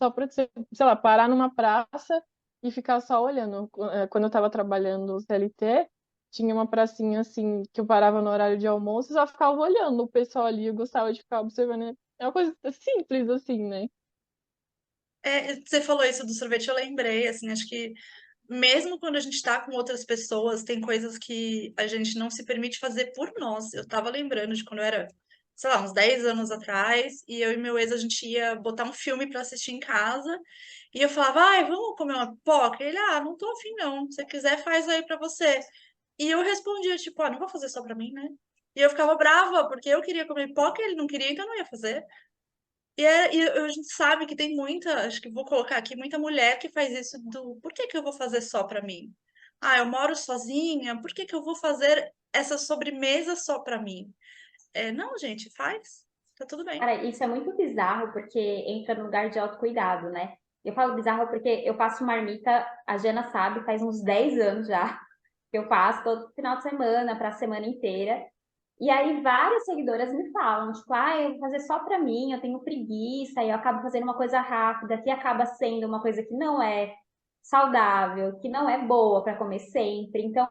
só para, sei lá, parar numa praça e ficar só olhando. Quando eu estava trabalhando no CLT, tinha uma pracinha assim que eu parava no horário de almoço e só ficava olhando o pessoal ali. Eu gostava de ficar observando. É uma coisa simples assim, né? Você falou isso do sorvete, eu lembrei, assim, acho que mesmo quando a gente tá com outras pessoas, tem coisas que a gente não se permite fazer por nós. Eu tava lembrando de quando eu era, sei lá, uns 10 anos atrás, e eu e meu ex, a gente ia botar um filme pra assistir em casa, e eu falava, ai, vamos comer uma pipoca? E ele, não tô afim não, se você quiser faz aí pra você. E eu respondia, tipo, não vou fazer só pra mim, né? E eu ficava brava, porque eu queria comer pipoca e ele não queria, então eu não ia fazer. E a gente sabe que tem muita, acho que vou colocar aqui, muita mulher que faz isso do por que que eu vou fazer só pra mim? Ah, eu moro sozinha, por que que eu vou fazer essa sobremesa só pra mim? Não, gente, faz, tá tudo bem. Cara, isso é muito bizarro porque entra no lugar de autocuidado, né? Eu falo bizarro porque eu faço marmita, a Jana sabe, faz uns 10 anos já que eu faço todo final de semana, para a semana inteira. E aí várias seguidoras me falam, tipo, eu vou fazer só pra mim, eu tenho preguiça, e eu acabo fazendo uma coisa rápida, que acaba sendo uma coisa que não é saudável, que não é boa para comer sempre. Então,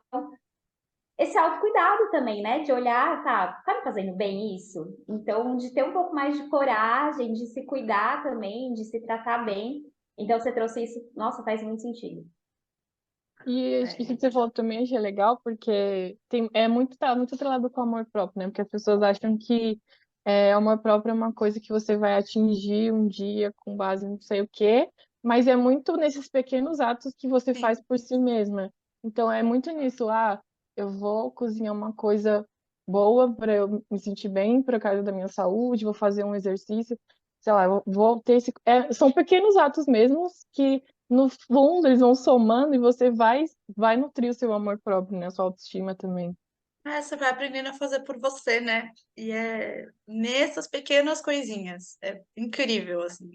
esse autocuidado também, né? De olhar, tá me fazendo bem isso? Então, de ter um pouco mais de coragem, de se cuidar também, de se tratar bem. Então, você trouxe isso, nossa, faz muito sentido. E isso que você falou também achei legal, porque tá muito atrelado com o amor próprio, né? Porque as pessoas acham que amor próprio é uma coisa que você vai atingir um dia com base em não sei o quê, mas é muito nesses pequenos atos que você Sim. faz por si mesma. Então é muito nisso, eu vou cozinhar uma coisa boa para eu me sentir bem, por causa da minha saúde, vou fazer um exercício, sei lá, eu vou ter são pequenos atos mesmo que no fundo, eles vão somando e você vai nutrir o seu amor próprio, né? A sua autoestima também. Você vai aprendendo a fazer por você, né? E é nessas pequenas coisinhas. É incrível, assim.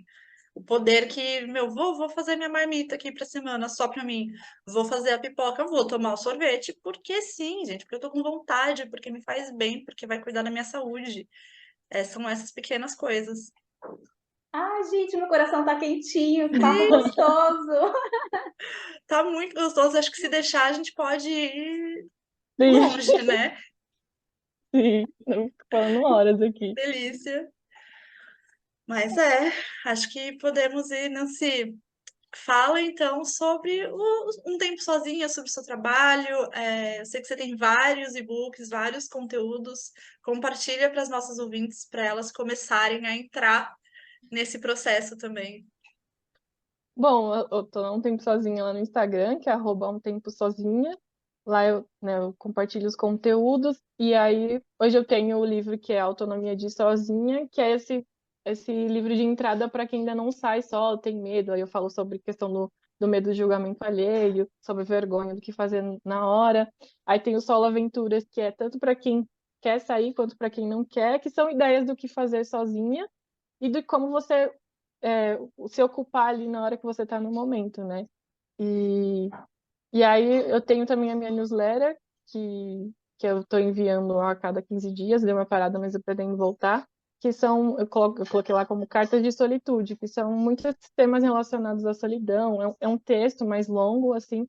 O poder que, meu, vou fazer minha marmita aqui pra semana só pra mim. Vou fazer a pipoca, vou tomar o sorvete, porque sim, gente, porque eu tô com vontade, porque me faz bem, porque vai cuidar da minha saúde. São essas pequenas coisas. Ai, gente, meu coração tá quentinho, que papo gostoso. Tá muito gostoso. Acho que se deixar, a gente pode ir. Sim, longe, né? sim. Eu fico falando horas aqui. Delícia. Mas acho que podemos ir, Nancy. Fala então sobre um tempo sozinha, sobre o seu trabalho. Eu sei que você tem vários e-books, vários conteúdos. Compartilha para as nossas ouvintes, para elas começarem a entrar nesse processo também. Bom, eu tô há um tempo sozinha lá no Instagram, que é @umtemposozinha. Lá eu compartilho os conteúdos. E aí, hoje eu tenho o livro que é Autonomia de Sozinha, que é esse livro de entrada para quem ainda não sai só, tem medo. Aí eu falo sobre questão do medo do julgamento alheio, sobre vergonha do que fazer na hora. Aí tem o Solo Aventuras, que é tanto para quem quer sair quanto para quem não quer, que são ideias do que fazer sozinha e de como você se ocupar ali na hora que você está no momento, né? E, e aí eu tenho também a minha newsletter, que eu estou enviando a cada 15 dias, deu uma parada, mas eu pretendo voltar, que são, eu coloquei lá como cartas de solitude, que são muitos temas relacionados à solidão. É um texto mais longo, assim,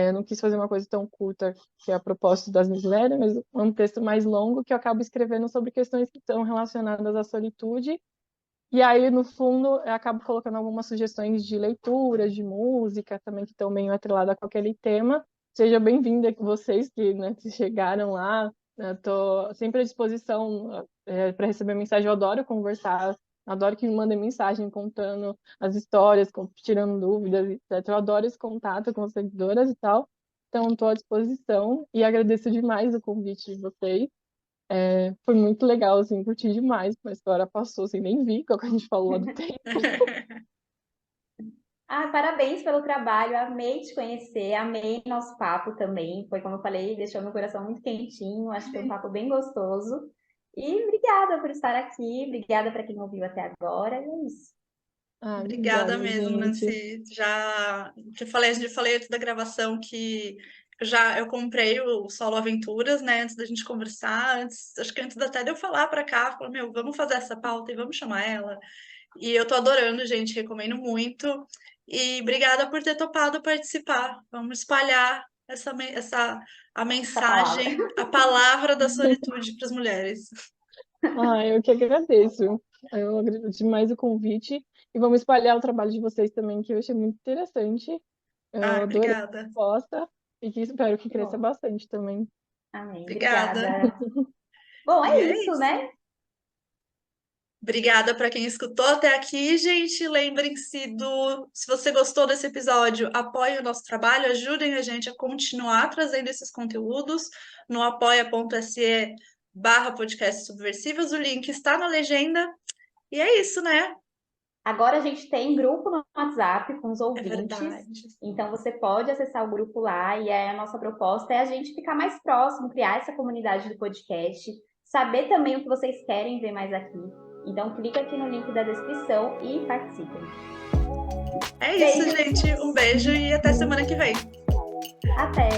eu não quis fazer uma coisa tão curta, que é a propósito das newsletters, mas é um texto mais longo que eu acabo escrevendo sobre questões que estão relacionadas à solitude. E aí, no fundo, eu acabo colocando algumas sugestões de leitura, de música, também que estão meio atreladas com aquele tema. Seja bem-vinda vocês que, né, que chegaram lá. Estou sempre à disposição para receber mensagem. Eu adoro conversar, adoro que me mandem mensagem contando as histórias, tirando dúvidas, etc. Eu adoro esse contato com as seguidoras e tal. Então, estou à disposição e agradeço demais o convite de vocês. Foi muito legal, assim, curti demais, mas a hora passou, assim, nem vi qual que a gente falou lá do tempo. Parabéns pelo trabalho, amei te conhecer, amei nosso papo também. Foi como eu falei, deixou meu coração muito quentinho, acho que foi um papo bem gostoso. E obrigada por estar aqui, obrigada para quem ouviu até agora, e é isso. Obrigada Obrigada, mesmo, gente. Nancy. Já te falei antes da gravação que eu comprei o Solo Aventuras, né? Antes da gente conversar, acho que antes até de eu falar para cá, falei, meu, vamos fazer essa pauta e vamos chamar ela. E eu tô adorando, gente, recomendo muito. E obrigada por ter topado participar. Vamos espalhar a Essa palavra. mensagem, a palavra da solitude para as mulheres. Eu que agradeço. Eu agradeço demais o convite e vamos espalhar o trabalho de vocês também, que eu achei muito interessante. Eu adorei a Obrigada. proposta e que espero que Que cresça bom. bastante também. Amém, Obrigada. obrigada. Bom, E é é isso, isso. né? Obrigada para quem escutou até aqui, gente. Lembrem-se se você gostou desse episódio, apoie o nosso trabalho, ajudem a gente a continuar trazendo esses conteúdos no apoia.se/podcast subversivos. O link está na legenda. E é isso, né? Agora a gente tem grupo no WhatsApp com os É ouvintes, verdade. então você pode acessar o grupo lá e a nossa proposta é a gente ficar mais próximo, criar essa comunidade do podcast, saber também o que vocês querem ver mais aqui. Então clica aqui no link da descrição e participem. É isso, Beijo. gente. Um beijo e até semana que vem. Até!